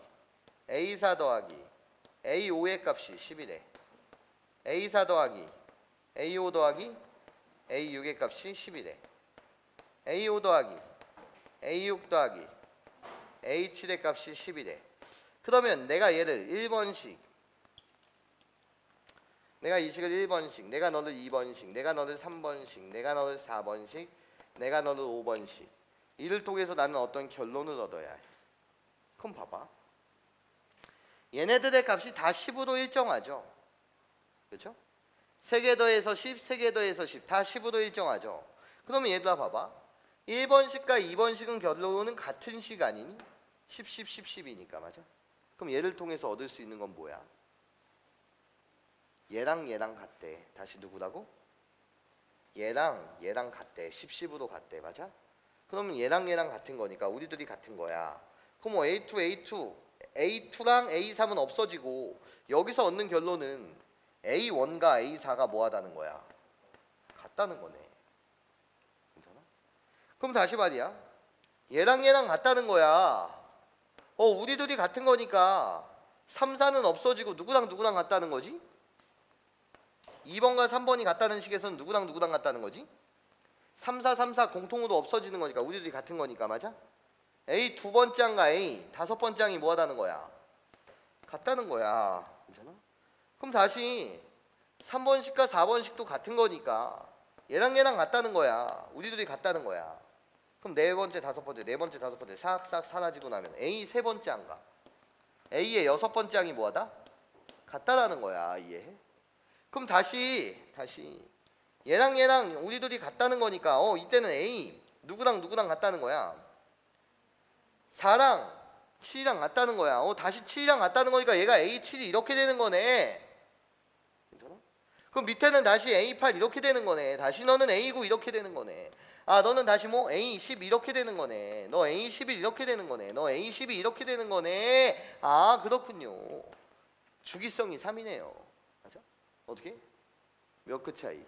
A4 더하기 A5의 값이 10이래. A4 더하기 A5 더하기 A6의 값이 10이래. A5 더하기 A6 더하기 A7의 값이 10이래. 그러면 내가 얘를 1번씩, 내가 이 식을 1번씩, 내가 너를 2번씩, 내가 너를 3번씩, 내가 너를 4번씩, 내가 너를 5번씩, 이를 통해서 나는 어떤 결론을 얻어야 해. 그럼 봐봐. 얘네들의 값이 다 10으로 일정하죠. 그렇죠? 3개 더해서 10, 3개 더해서 10, 다 10으로 일정하죠. 그러면 얘들아 봐봐. 1번식과 2번식은 결론은 같은 식 아니니? 10, 10, 10, 10이니까. 맞아? 그럼 얘를 통해서 얻을 수 있는 건 뭐야? 얘랑 얘랑 같대. 다시 누구라고? 얘랑 얘랑 같대. 10, 10으로 같대. 맞아? 그러면 얘랑 얘랑 같은 거니까 우리들이 같은 거야. 그럼 뭐 A2랑 A3은 없어지고 여기서 얻는 결론은 A1과 A4가 뭐하다는 거야? 같다는 거네. 괜찮아? 그럼 다시 말이야. 얘랑 얘랑 같다는 거야. 우리들이 같은 거니까 3, 4는 없어지고 누구랑 누구랑 같다는 거지? 2번과 3번이 같다는 식에서는 누구랑 누구랑 같다는 거지? 3, 4, 3, 4 공통으로 없어지는 거니까 우리들이 같은 거니까. 맞아? A 두 번째 항과 A 다섯 번째 항이 뭐하다는 거야? 같다는 거야. 괜찮아? 그럼 다시 3번식과 4번식도 같은 거니까 얘랑 얘랑 같다는 거야. 우리들이 같다는 거야. 그럼 네 번째, 다섯 번째, 네 번째, 다섯 번째 싹싹 사라지고 나면 A 세 번째 항과 A의 여섯 번째 항이 뭐하다? 같다라는 거야. 이해해? 그럼 다시 얘랑 얘랑 우리들이 같다는 거니까 이때는 A 누구랑 누구랑 같다는 거야? 4랑 7이랑 같다는 거야. 다시 7이랑 같다는 거니까 얘가 A7이 이렇게 되는 거네. 괜찮아? 그럼 밑에는 다시 A8 이렇게 되는 거네. 다시 너는 A9 이렇게 되는 거네. 아, 너는 다시 뭐 A10 이렇게 되는 거네. 너 A11 이렇게 되는 거네. 너 A12 이렇게 되는 거네. 아, 그렇군요. 주기성이 3이네요. 맞아? 어떻게? 몇 끗 차이?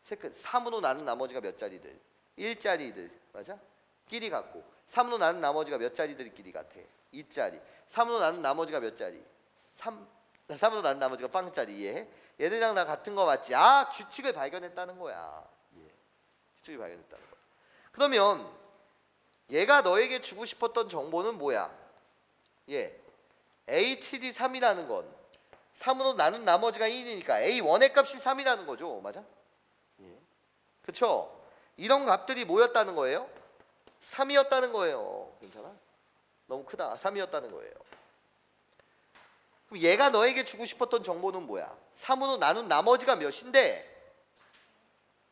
세 끗. 3으로 나눈 나머지가 몇 자리들? 1자리들. 맞아? 끼리 같고 3으로 나눈 나머지가 몇 자리들끼리 같아? 2자리. 3으로 나눈 나머지가 몇 자리? 3으로 나눈 나머지가 빵자리. 이해해? 얘들이랑 다 같은 거 맞지? 아, 규칙을 발견했다는 거야. 예. 규칙을 발견했다는 거야. 그러면 얘가 너에게 주고 싶었던 정보는 뭐야? 예. A7이 3이라는 건 3으로 나눈 나머지가 1이니까 A1의 값이 3이라는 거죠. 맞아? 예. 그쵸? 이런 값들이 뭐였다는 거예요? 3이었다는 거예요. 괜찮아? 너무 크다. 3이었다는 거예요. 그럼 얘가 너에게 주고 싶었던 정보는 뭐야? 3으로 나눈 나머지가 몇인데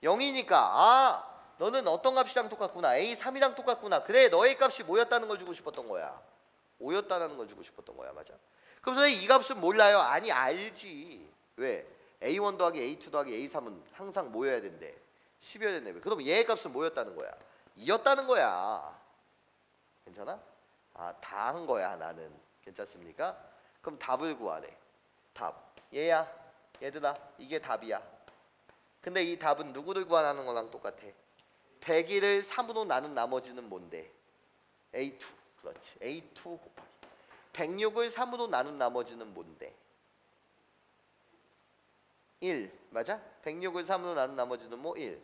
0이니까 아, 너는 어떤 값이랑 똑같구나. A3이랑 똑같구나. 그래, 너의 값이 뭐였다는 걸 주고 싶었던 거야. 5였다는 걸 주고 싶었던 거야. 맞아? 그럼 선생님 이 값은 몰라요? 아니, 알지. 왜? A1 더하기 A2 더하기 A3은 항상 뭐여야 된대? 10이어야 된대. 그럼 얘의 값은 뭐였다는 거야? 2였다는 거야. 괜찮아? 아, 다 한 거야 나는. 괜찮습니까? 그럼 답을 구하래. 답. 얘야. 얘들아. 이게 답이야. 근데 이 답은 누구를 구하는 거랑 똑같아? 100일을 3으로 나눈 나머지는 뭔데? A2. 그렇지. A2 곱하기 106을 3으로 나눈 나머지는 뭔데? 1. 맞아? 106을 3으로 나눈 나머지는 뭐? 1.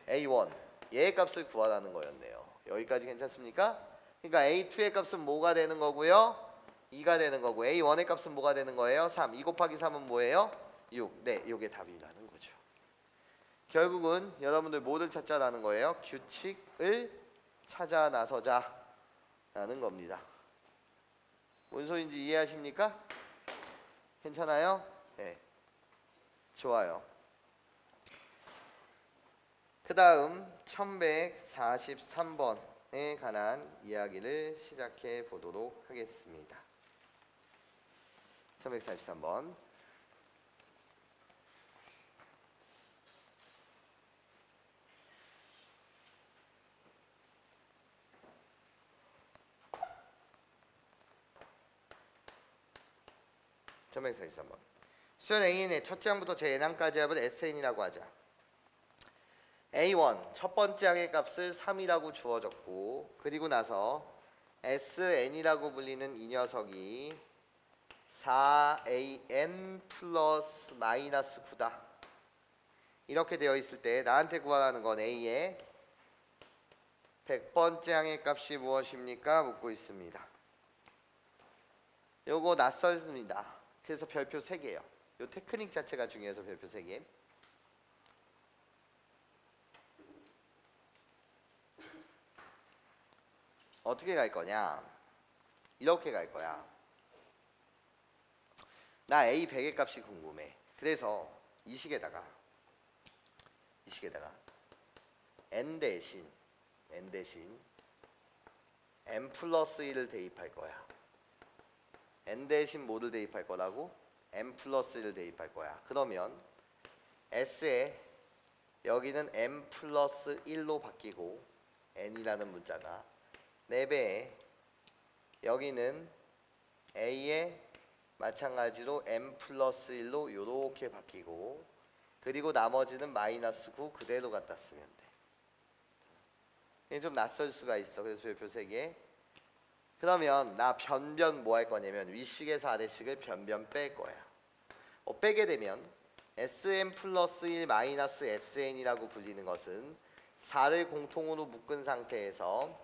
A1. 얘의 값을 구하라는 거였네요. 여기까지 괜찮습니까? 그러니까 A2의 값은 뭐가 되는 거고요? 2가 되는 거고 A1의 값은 뭐가 되는 거예요? 3. 2 곱하기 3은 뭐예요? 6. 네, 이게 답이라는 거죠. 결국은 여러분들 뭐를 찾자라는 거예요? 규칙을 찾아 나서자 라는 겁니다. 뭔 소린지 이해하십니까? 괜찮아요? 네. 좋아요. 그 다음 1143번에 관한 이야기를 시작해 보도록 하겠습니다. 1143번. 수연 A의 첫째 항부터 제n항까지 합을 SN이라고 하자. A1 첫 번째 항의 값을 3이라고 주어졌고, 그리고 나서 SN이라고 불리는 이 녀석이 4AN 플러스 마이너스 9다. 이렇게 되어 있을 때 나한테 구하라는 건 A의 100번째 항의 값이 무엇입니까? 묻고 있습니다. 요거 낯설습니다. 그래서 별표 3개요. 요 테크닉 자체가 중요해서 별표 3개. 어떻게 갈 거냐? 이렇게 갈 거야. 나 A 100의 값이 궁금해. 그래서 이 식에다가 n 대신 n 플러스 1을 대입할 거야. n 대신 뭐를 대입할 거라고? n 플러스 1을 대입할 거야. 그러면 S에 여기는 n 플러스 1로 바뀌고, n이라는 문자가 4배에 여기는 A에 마찬가지로 n 플러스 1로 이렇게 바뀌고, 그리고 나머지는 마이너스 9 그대로 갖다 쓰면 돼. 이게 좀 낯설 수가 있어. 그래서 별표 3개. 그러면 나 변변 뭐 할 거냐면 위식에서 아래식을 변변 뺄 거야. 빼게 되면 Sn 플러스 1 마이너스 Sn이라고 불리는 것은 4를 공통으로 묶은 상태에서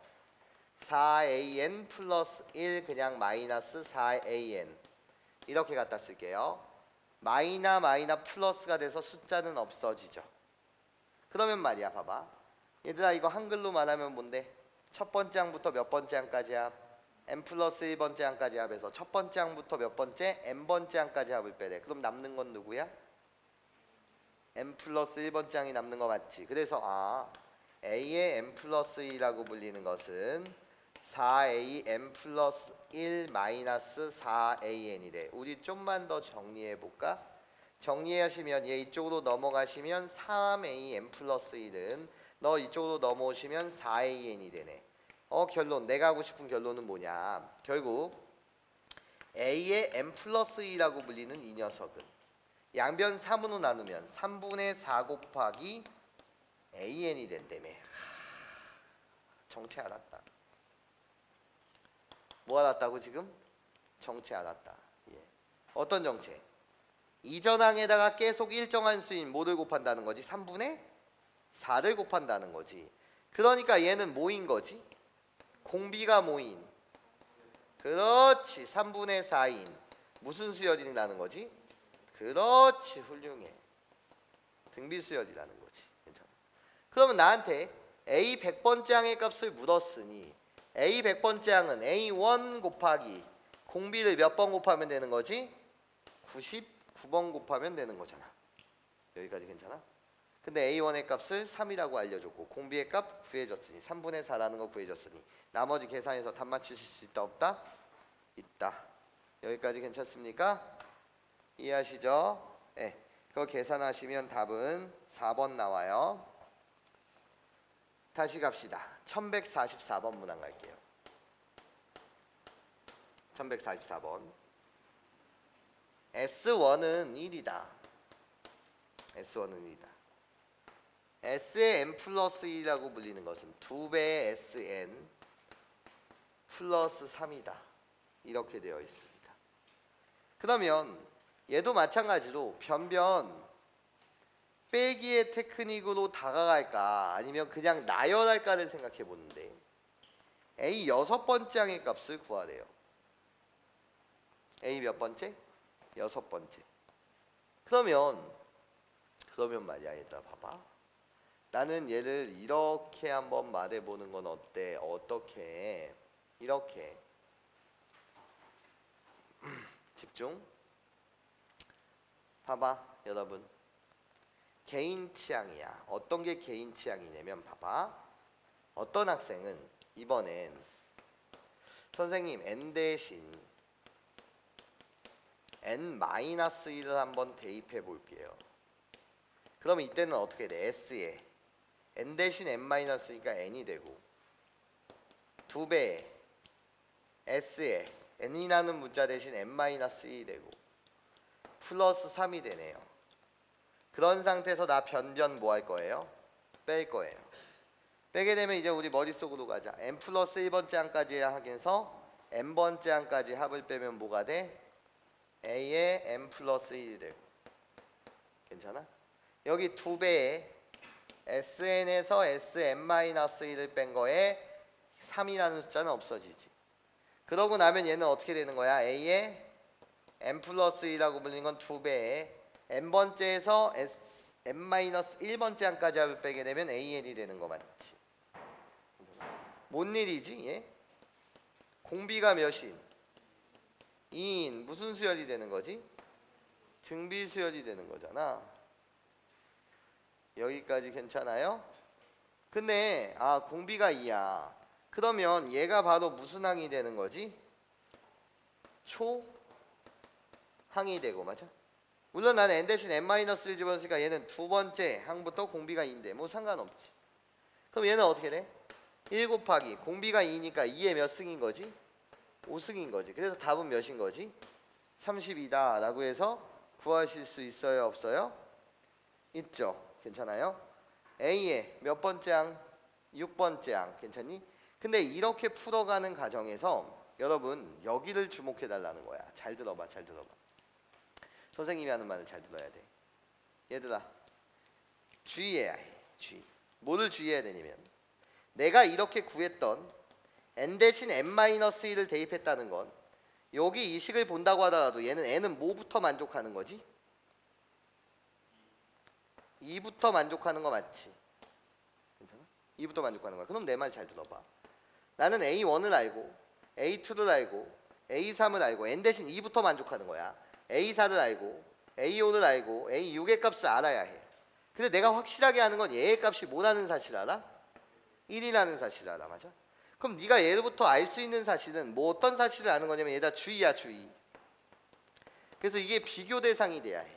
4an 플러스 1 그냥 마이너스 4an 이렇게 갖다 쓸게요. 마이나 플러스가 돼서 숫자는 없어지죠. 그러면 말이야, 봐봐. 얘들아, 이거 한글로 말하면 뭔데? 첫 번째 항부터 몇 번째 항까지 합? n 플러스 1번째 항까지 합해서 첫 번째 항부터 몇 번째? n번째 항까지 합을 빼래. 그럼 남는 건 누구야? n 플러스 1번째 항이 남는 거 맞지? 그래서 A의 n 플러스 2라고 불리는 것은 4A n 플러스 1 마이너스 4AN이래. 우리 좀만 더 정리해볼까? 정리하시면 얘 이쪽으로 넘어가시면 3A n 플러스 1은 너 이쪽으로 넘어오시면 4AN이 되네. 결론, 내가 하고 싶은 결론은 뭐냐? 결국 A의 n 플러스 2라고 불리는 이 녀석은 양변 3으로 나누면 3분의 4 곱하기 AN이 된다며. 정체 알았다. 뭐 알았다고 지금? 정체 알았다. 예. 어떤 정체? 이전 항에다가 계속 일정한 수인 뭐를 곱한다는 거지? 3분의 4를 곱한다는 거지. 그러니까 얘는 뭐인 거지? 공비가 뭐인? 그렇지. 3분의 4인 무슨 수열이라는 거지? 그렇지. 훌륭해. 등비수열이라는 거지. 괜찮아. 그러면 나한테 A 100번째 항의 값을 물었으니 A 100번째 항은 A1 곱하기 공비를 몇 번 곱하면 되는 거지? 99번 곱하면 되는 거잖아. 여기까지 괜찮아? 근데 A1의 값을 3이라고 알려줬고 공비의 값 구해줬으니 3분의 4라는 거 구해줬으니 나머지 계산해서 답 맞추실 수 있다 없다? 있다. 여기까지 괜찮습니까? 이해하시죠? 네. 그거 계산하시면 답은 4번 나와요. 다시 갑시다. 1144번 문항 갈게요. 1144번. S1은 1이다. S1은 1이다. S의 n 플러스 1이라고 불리는 것은 2배의 Sn 플러스 3이다. 이렇게 되어 있습니다. 그러면 얘도 마찬가지로 변변 빼기의 테크닉으로 다가갈까 아니면 그냥 나열할까를 생각해 보는데 A 6번째 항의 값을 구하래요. A 몇 번째? 6번째. 그러면 말이야, 얘들아 봐봐. 나는 얘를 이렇게 한번 말해보는 건 어때? 어떻게? 이렇게 집중. 봐봐 여러분, 개인 취향이야. 어떤 게 개인 취향이냐면 봐봐, 어떤 학생은 이번엔 선생님 n 대신 n-1을 한번 대입해 볼게요. 그럼 이때는 어떻게 돼? s에 n 대신 n-니까 n이 되고, 2배에 s에 n이라는 문자 대신 n-1이 되고 플러스 3이 되네요. 그런 상태에서 나 변변 뭐 할 거예요? 뺄 거예요. 빼게 되면 이제 우리 머릿속으로 가자. n 플러스 1번째 항까지 하면서 n번째 항까지 합을 빼면 뭐가 돼? a에 n 플러스 1이 되고, 괜찮아? 여기 2배에 sn에서 sn-1을 뺀 거에 3이라는 숫자는 없어지지. 그러고 나면 얘는 어떻게 되는 거야? a에 n 플러스 1이라고 불리는 건 2배에 n번째에서 n-1번째 항까지 합을 빼게 되면 an이 되는 거 맞지? 뭔 일이지? 얘? 공비가 몇인? 2인. 무슨 수열이 되는 거지? 등비 수열이 되는 거잖아. 여기까지 괜찮아요? 근데 공비가 2야. 그러면 얘가 바로 무슨 항이 되는 거지? 초항이 되고, 맞아? 물론 나는 n 대신 n-를 집어넣으니까 얘는 두 번째 항부터 공비가 2인데 뭐 상관없지. 그럼 얘는 어떻게 돼? 1 곱하기 공비가 2니까 2의 몇 승인 거지? 5승인 거지. 그래서 답은 몇인 거지? 32다 라고 해서 구하실 수 있어요? 없어요? 있죠. 괜찮아요? A의 몇 번째 항? 6번째 항. 괜찮니? 근데 이렇게 풀어가는 과정에서 여러분 여기를 주목해 달라는 거야. 잘 들어봐, 잘 들어봐. 선생님이 하는 말을 잘 들어야 돼. 얘들아, 주의해야 해. 주의. 뭐를 주의해야 되냐면, 내가 이렇게 구했던 n 대신 n-1을 대입했다는 건 여기 이 식을 본다고 하더라도 얘는 n은 뭐부터 만족하는 거지? 2부터 만족하는 거 맞지? 괜찮아? 2부터 만족하는 거야. 그럼 내 말 잘 들어봐. 나는 A1을 알고 A2를 알고 A3을 알고 n 대신 2부터 만족하는 거야. A4를 알고 A5를 알고 A6의 값을 알아야 해. 근데 내가 확실하게 아는 건 얘의 값이 뭐라는 사실 알아? 1이라는 사실 알아. 맞아? 그럼 네가 얘로부터 알 수 있는 사실은 뭐 어떤 사실을 아는 거냐면 얘다 주의야, 주의. 그래서 이게 비교 대상이 돼야 해.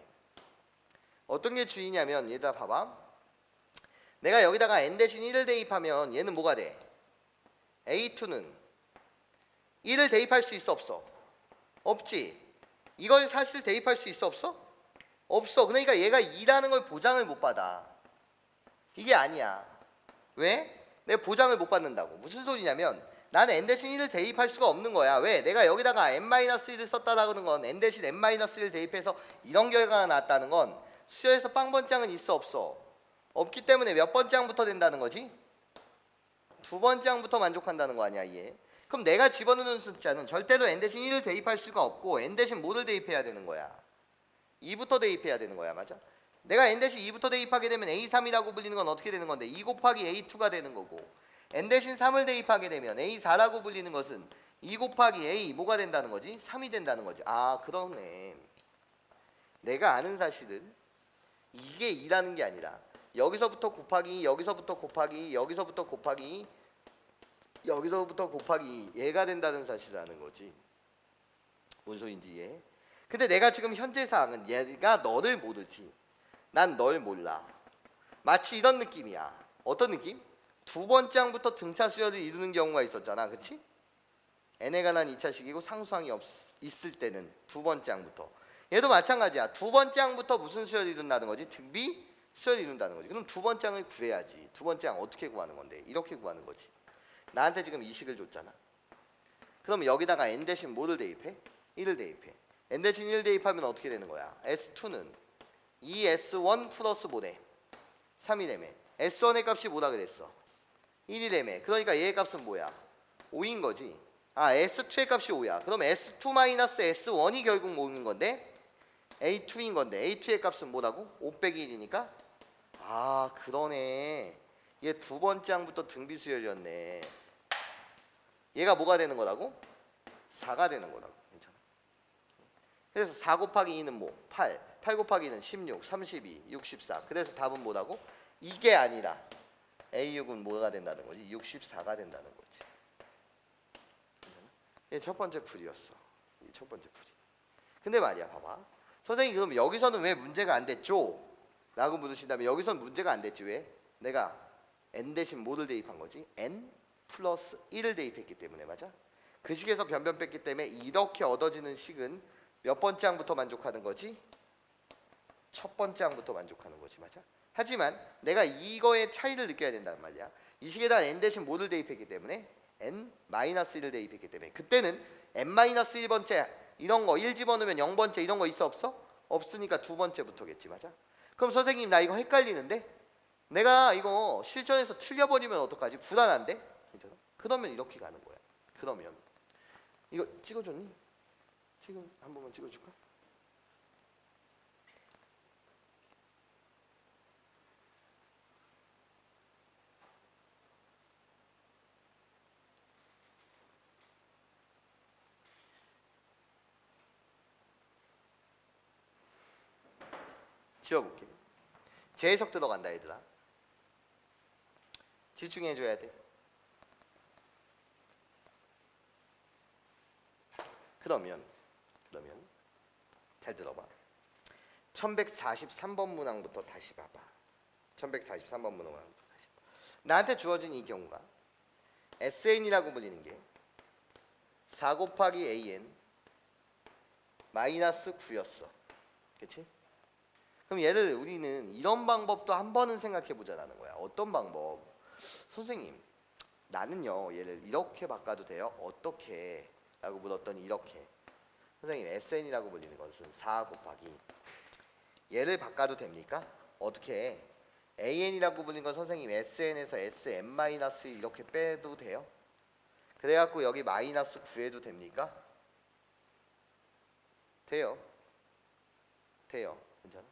어떤 게 주의냐면 얘다 봐봐. 내가 여기다가 n 대신 1을 대입하면 얘는 뭐가 돼? A2는 1을 대입할 수 있어, 없어? 없지. 이걸 사실 대입할 수 있어, 없어? 없어. 그러니까 얘가 2라는 걸 보장을 못 받아. 이게 아니야. 왜? 내가 보장을 못 받는다고. 무슨 소리냐면 나는 n 대신 1을 대입할 수가 없는 거야. 왜? 내가 여기다가 n-1을 썼다라는 건 n 대신 n-1을 대입해서 이런 결과가 나왔다는 건 수열에서 빵번장은 있어, 없어? 없기 때문에 몇 번째 항부터 된다는 거지? 두 번째 항부터 만족한다는 거 아니야, 얘? 그럼 내가 집어넣는 숫자는 절대로 n 대신 1을 대입할 수가 없고 n 대신 뭐를 대입해야 되는 거야? 2부터 대입해야 되는 거야. 맞아? 내가 n 대신 2부터 대입하게 되면 A3이라고 불리는 건 어떻게 되는 건데? 2 곱하기 A2가 되는 거고, n 대신 3을 대입하게 되면 A4라고 불리는 것은 2 곱하기 A 뭐가 된다는 거지? 3이 된다는 거지. 아, 그러네. 내가 아는 사실은 이게 2라는 게 아니라 여기서부터 곱하기, 여기서부터 곱하기, 여기서부터 곱하기, 여기서부터 곱하기 얘가 된다는 사실을 아는 거지. 뭔 소린지 이해? 근데 내가 지금 현재 사항은 얘가 너를 모르지, 난 널 몰라. 마치 이런 느낌이야. 어떤 느낌? 두 번째 항부터 등차 수열을 이루는 경우가 있었잖아, 그치? n에 관한 2차식이고 상수항이 있을 때는 두 번째 항부터. 얘도 마찬가지야. 두 번째 항부터 무슨 수열을 이룬다는 거지? 등비 수열을 이룬다는 거지. 그럼 두 번째 항을 구해야지. 두 번째 항 어떻게 구하는 건데? 이렇게 구하는 거지. 나한테 지금 이 식을 줬잖아. 그럼 여기다가 n 대신 뭐를 대입해? 1을 대입해. n 대신 1 대입하면 어떻게 되는 거야? S2는 2S1 플러스 뭐래? 3이래매. S1의 값이 뭐라 그랬어? 1이래매. 그러니까 얘의 값은 뭐야? 5인 거지. S2의 값이 5야. 그럼 S2 마이너스 S1이 결국 뭐인 건데? A2인 건데 A2의 값은 뭐라고? 5 빼기 1이니까? 그러네. 얘 두 번째 항부터 등비 수열이었네. 얘가 뭐가 되는 거라고? 4가 되는 거라고. 괜찮아. 그래서 4 곱하기 2는 뭐? 8. 8 곱하기 2는 16, 32, 64. 그래서 답은 뭐라고? 이게 아니라 A6은 뭐가 된다는 거지? 64가 된다는 거지. 이게 첫 번째 풀이였어. 이 첫 번째 풀이. 근데 말이야, 봐봐. 선생님 그럼 여기서는 왜 문제가 안 됐죠? 라고 물으신다면 여기서는 문제가 안 됐지. 왜? 내가 n 대신 뭐를 대입한 거지? n 플러스 1을 대입했기 때문에. 맞아? 그 식에서 변변 뺐기 때문에 이렇게 얻어지는 식은 몇 번째 항부터 만족하는 거지? 첫 번째 항부터 만족하는 거지. 맞아? 하지만 내가 이거의 차이를 느껴야 된단 말이야. 이 식에다 n 대신 뭐를 대입했기 때문에 n-1을 대입했기 때문에 그때는 n-1번째 이런 거 1 집어넣으면 0번째 이런 거 있어 없어? 없으니까 두 번째부터겠지. 맞아? 그럼 선생님 나 이거 헷갈리는데 내가 이거 실전에서 틀려버리면 어떡하지? 불안한데? 괜찮아? 그러면 이렇게 가는 거야. 그러면 이거 찍어줬니? 지금 한 번만 찍어줄까? 지워볼게. 재해석 들어간다 얘들아. 집중해줘야 돼. 그러면 잘 들어봐. 1143번 문항부터 다시 봐봐. 1143번 문항부터 다시 봐. 나한테 주어진 이 경우가 SN이라고 불리는 게 4 곱하기 AN 마이너스 9였어. 그치? 그럼 얘를 우리는 이런 방법도 한 번은 생각해 보자라는 거야. 어떤 방법? 선생님 나는요 얘를 이렇게 바꿔도 돼요? 어떻게? 라고 물었더니 이렇게. 선생님 SN이라고 불리는 것은 4 곱하기 얘를 바꿔도 됩니까? 어떻게? AN이라고 불리는 건 선생님 SN에서 SN-1 이렇게 빼도 돼요? 그래갖고 여기 마이너스 9해도 됩니까? 돼요. 괜찮아?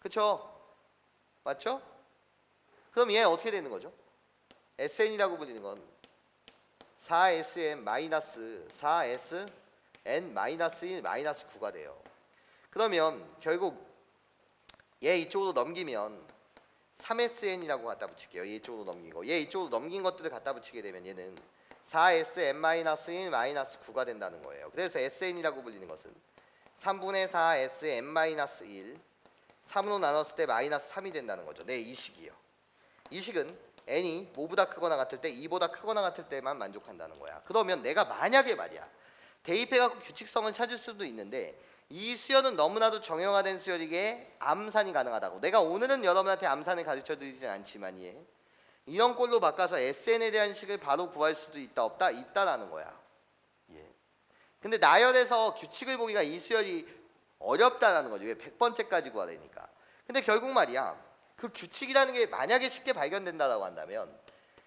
그쵸? 맞죠? 그럼 얘 어떻게 되는 거죠? SN이라고 불리는 건 4SN 마이너스 4SN 마이너스 1 마이너스 9가 돼요. 그러면 결국 얘 이쪽으로 넘기면 3SN이라고 갖다 붙일게요. 얘 이쪽으로 넘긴 거. 얘 이쪽으로 넘긴 것들을 갖다 붙이게 되면 얘는 4SN 마이너스 1 마이너스 9가 된다는 거예요. 그래서 SN이라고 불리는 것은 3분의 4 SN 마이너스 1 3으로 나눴을 때 마이너스 3이 된다는 거죠. 네, 이 식이요. 이 식은 n이 뭐보다 크거나 같을 때 2보다 크거나 같을 때만 만족한다는 거야. 그러면 내가 만약에 말이야 대입해갖고 규칙성을 찾을 수도 있는데 이 수열은 너무나도 정형화된 수열이기에 암산이 가능하다고. 내가 오늘은 여러분한테 암산을 가르쳐드리진 않지만 이런 꼴로 바꿔서 SN에 대한 식을 바로 구할 수도 있다 없다? 있다라는 거야. 근데 나열에서 규칙을 보기가 이 수열이 어렵다라는 거지. 왜 100번째까지 구하려니까. 근데 결국 말이야 그 규칙이라는 게 만약에 쉽게 발견된다라고 한다면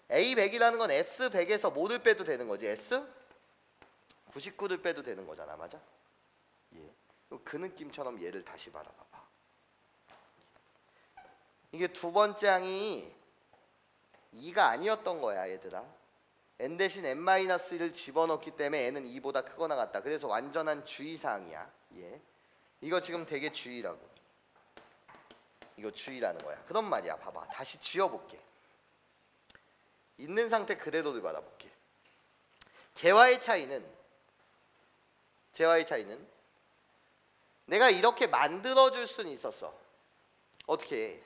A100이라는 건 S100에서 뭐를 빼도 되는 거지? S99를 빼도 되는 거잖아. 맞아? 그 느낌처럼 얘를 다시 바라봐봐. 이게 두 번째 항이 2가 아니었던 거야 얘들아. n 대신 n-1을 집어넣기 때문에 n은 2보다 크거나 같다. 그래서 완전한 주의사항이야. 이거 지금 되게 주의라고. 이거 주의라는 거야. 그런 말이야. 봐봐. 다시 지워볼게. 있는 상태 그대로를 받아볼게. 재와의 차이는 내가 이렇게 만들어줄 수는 있었어. 어떻게?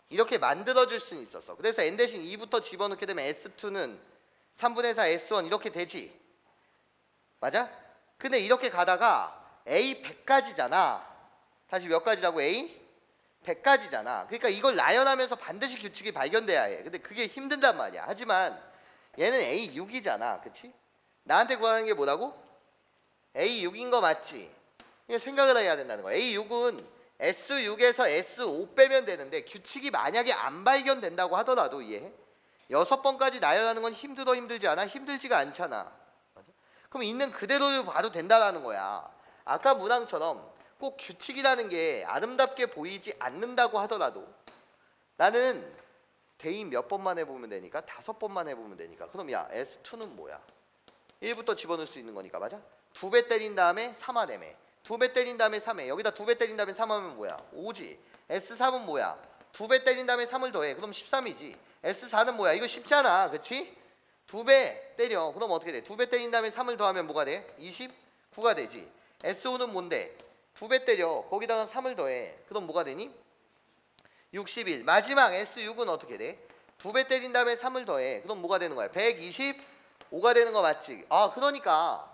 이렇게 만들어줄 수는 있었어. 그래서 n 대신 2부터 집어넣게 되면 S2는 3분의 4 S1 이렇게 되지. 맞아? 근데 이렇게 가다가 A 100까지잖아. 다시 몇 가지라고? A 100까지잖아. 그러니까 이걸 나열하면서 반드시 규칙이 발견돼야 해. 근데 그게 힘든단 말이야. 하지만 얘는 A6이잖아. 그치? 나한테 구하는 게 뭐라고? A6인 거 맞지? 이게 생각을 해야 된다는 거야. A6은 S6에서 S5 빼면 되는데 규칙이 만약에 안 발견된다고 하더라도 이해해? 6번까지 나열하는 건 힘들지 않아? 힘들지가 않잖아. 맞아? 그럼 있는 그대로 봐도 된다라는 거야. 아까 문항처럼 꼭 규칙이라는 게 아름답게 보이지 않는다고 하더라도 나는 대입 몇 번만 해보면 되니까 5번만 해보면 되니까. 그럼 야 S2는 뭐야? 1부터 집어넣을 수 있는 거니까. 맞아? 2배 때린 다음에 3하래매. 2배 때린 다음에 3해. 여기다 2배 때린 다음에 3하면 뭐야? 5지. S3은 뭐야? 2배 때린 다음에 3을 더해. 그럼 13이지. S4는 뭐야? 이거 쉽잖아. 그치? 2배 때려. 그럼 어떻게 돼? 2배 때린 다음에 3을 더하면 뭐가 돼? 29가 되지. S5는 뭔데? 2배 때려. 거기다가 3을 더해. 그럼 뭐가 되니? 61. 마지막 S6은 어떻게 돼? 2배 때린 다음에 3을 더해. 그럼 뭐가 되는 거야? 125가 되는 거 맞지? 아, 그러니까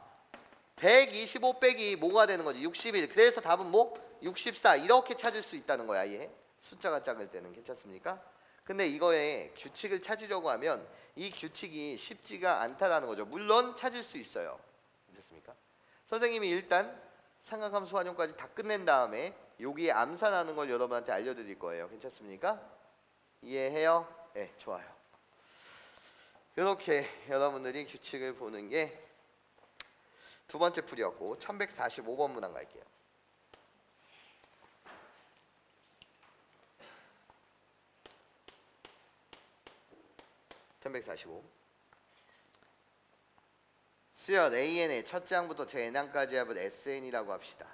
125 빼기 뭐가 되는 거지? 61. 그래서 답은 뭐? 64. 이렇게 찾을 수 있다는 거야. 얘 숫자가 작을 때는. 괜찮습니까? 근데 이거에 규칙을 찾으려고 하면 이 규칙이 쉽지가 않다라는 거죠. 물론 찾을 수 있어요. 괜찮습니까? 선생님이 일단 삼각함수 활용까지 다 끝낸 다음에 여기에 암산하는 걸 여러분한테 알려드릴 거예요. 괜찮습니까? 이해해요? 네, 좋아요. 이렇게 여러분들이 규칙을 보는 게 두 번째 풀이었고 1145번 문항 갈게요. 수열 AN의 첫째 항부터 재난까지 합을 SN이라고 합시다.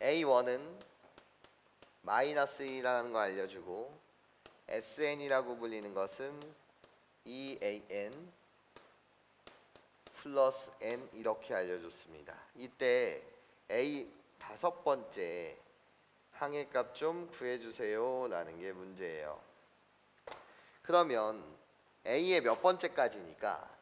A1은 마이너스 2라는 거 알려주고 SN이라고 불리는 것은 EAN 플러스 N 이렇게 알려줬습니다. 이때 A 다섯 번째 항의 값 좀 구해주세요 라는 게 문제예요. 그러면 A의 몇 번째까지니까?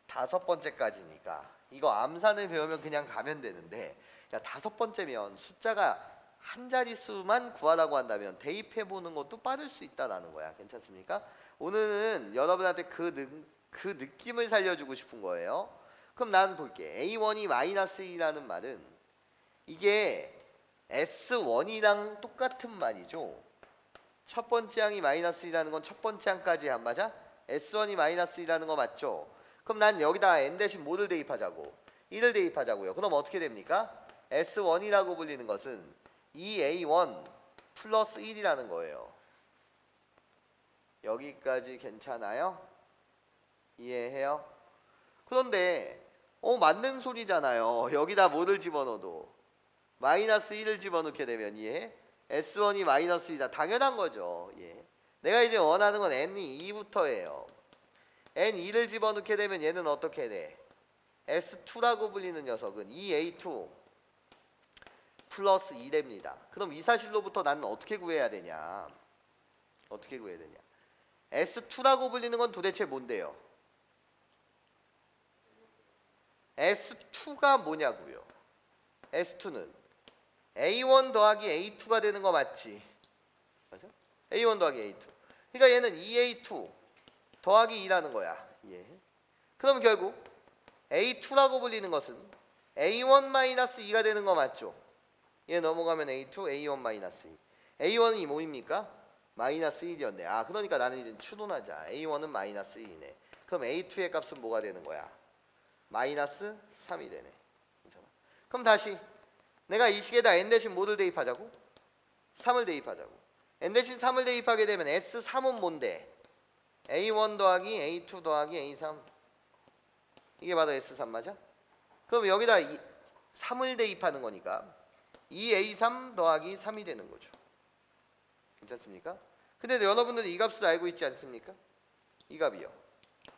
다섯 번째까지니까 이거 암산을 배우면 그냥 가면 되는데, 야, 다섯 번째면 숫자가 한 자릿수만 구하라고 한다면 대입해보는 것도 빠를 수 있다라는 거야. 괜찮습니까? 오늘은 여러분한테 그 느낌을 살려주고 싶은 거예요. 그럼 나는 볼게. A1이 마이너스 2라는 말은 이게 S1이랑 똑같은 말이죠. 첫 번째 항이 마이너스 2라는 건 첫 번째 항까지 안 맞아? S1이 마이너스 2라는 거 맞죠? 그럼 난 여기다 N 대신 뭐를 대입하자고? 1을 대입하자고요. 그럼 어떻게 됩니까? S1이라고 불리는 것은 2A1 플러스 1이라는 거예요. 여기까지 괜찮아요? 이해해요? 그런데 맞는 소리잖아요. 여기다 뭐를 집어넣어도 마이너스 1을 집어넣게 되면 이해? S1이 마이너스 2다. 당연한 거죠. 예. 내가 이제 원하는 건 N이 2부터예요. N2를 집어넣게 되면 얘는 어떻게 돼? S2라고 불리는 녀석은 2A2 플러스 2됩니다. 그럼 이 사실로부터 나는 어떻게 구해야 되냐? 어떻게 구해야 되냐? S2라고 불리는 건 도대체 뭔데요? S2가 뭐냐고요? S2는 A1 더하기 A2가 되는 거 맞지? 맞아? A1 더하기 A2. 그러니까 얘는 2A2 더하기 2라는 거야. 예. 그럼 결국 A2라고 불리는 것은 A1 마이너스 2가 되는 거 맞죠? 얘 넘어가면 A2, A1 마이너스 2. A1이 뭐입니까? 마이너스 1이었네. 아, 그러니까 나는 이제 추론하자. A1은 마이너스 2네. 그럼 A2의 값은 뭐가 되는 거야? 마이너스 3이 되네. 괜찮아? 그럼 다시 내가 이 식에다 N 대신 뭐를 대입하자고? 3을 대입하자고. N 대신 3을 대입하게 되면 S3은 뭔데? A1 더하기 A2 더하기 A3. 이게 바로 S3 맞아? 그럼 여기다 3을 대입하는 거니까 2A3 더하기 3이 되는 거죠. 괜찮습니까? 근데 여러분들은 이 값을 알고 있지 않습니까? 이 값이요.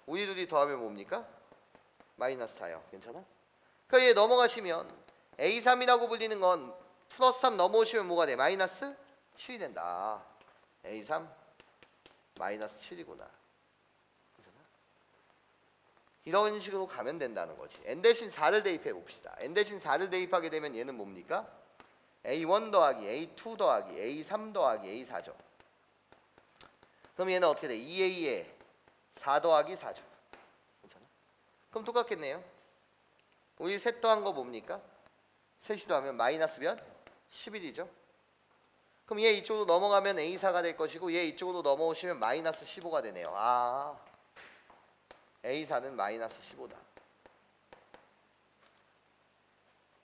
우리 둘이 더하면 뭡니까? 마이너스 4요. 괜찮아? 그러니까 얘 넘어가시면 A3이라고 불리는 건 플러스 3 넘어오시면 뭐가 돼? 마이너스 7이 된다. A3 마이너스 7이구나. 괜찮아? 이런 식으로 가면 된다는 거지. N 대신 4를 대입해 봅시다. N 대신 4를 대입하게 되면 얘는 뭡니까? A1 더하기 A2 더하기 A3 더하기 A4죠. 그럼 얘는 어떻게 돼? 2A에 4 더하기 4죠. 괜찮아? 그럼 똑같겠네요. 우리 셋 더한 거 뭡니까? 셋이 더하면 마이너스 몇? 11이죠. 그럼 얘 이쪽으로 넘어가면 A4가 될 것이고 얘 이쪽으로 넘어오시면 마이너스 15가 되네요. 아, A4는 마이너스 15다.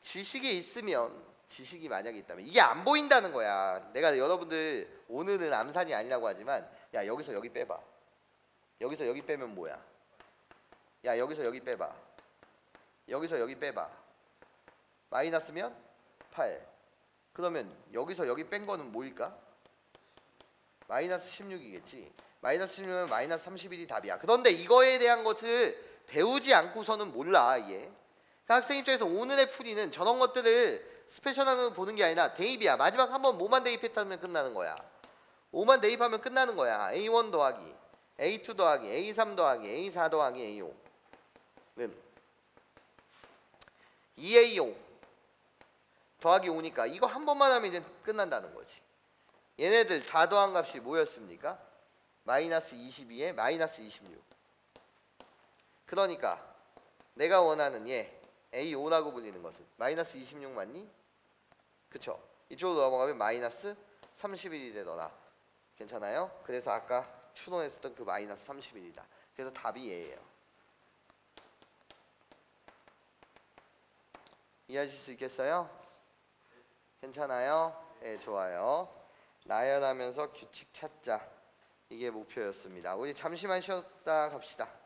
지식이 있으면, 지식이 만약에 있다면 이게 안 보인다는 거야. 내가 여러분들 오늘은 암산이 아니라고 하지만 야, 여기서 여기 빼봐. 여기서 여기 빼면 뭐야? 야 여기서 여기 빼봐. 여기서 여기 빼봐. 마이너스면 8. 그러면 여기서 여기 뺀 거는 뭐일까? 마이너스 16이겠지. 마이너스 16이면 마이너스 31이 답이야. 그런데 이거에 대한 것을 배우지 않고서는 몰라 이게. 그러니까 학생 입장에서 오늘의 풀이는 저런 것들을 스페셜하게 보는 게 아니라 대입이야. 마지막 한번 뭐만 대입했다면 끝나는 거야. 5만 대입하면 끝나는 거야. A1 더하기 A2 더하기 A3 더하기 A4 더하기 A5는 2A5 더하기 5니까 이거 한 번만 하면 이제 끝난다는 거지. 얘네들 다 더한 값이 뭐였습니까? 마이너스 22에 마이너스 26. 그러니까 내가 원하는 얘 A5라고 불리는 것은 마이너스 26 맞니? 그쵸? 이쪽으로 넘어가면 마이너스 31이 되더라. 괜찮아요? 그래서 아까 추론했었던 그 마이너스 31이다. 그래서 답이 얘예요. 이해하실 수 있겠어요? 괜찮아요? 네, 좋아요. 나열하면서 규칙 찾자. 이게 목표였습니다. 우리 잠시만 쉬었다 갑시다.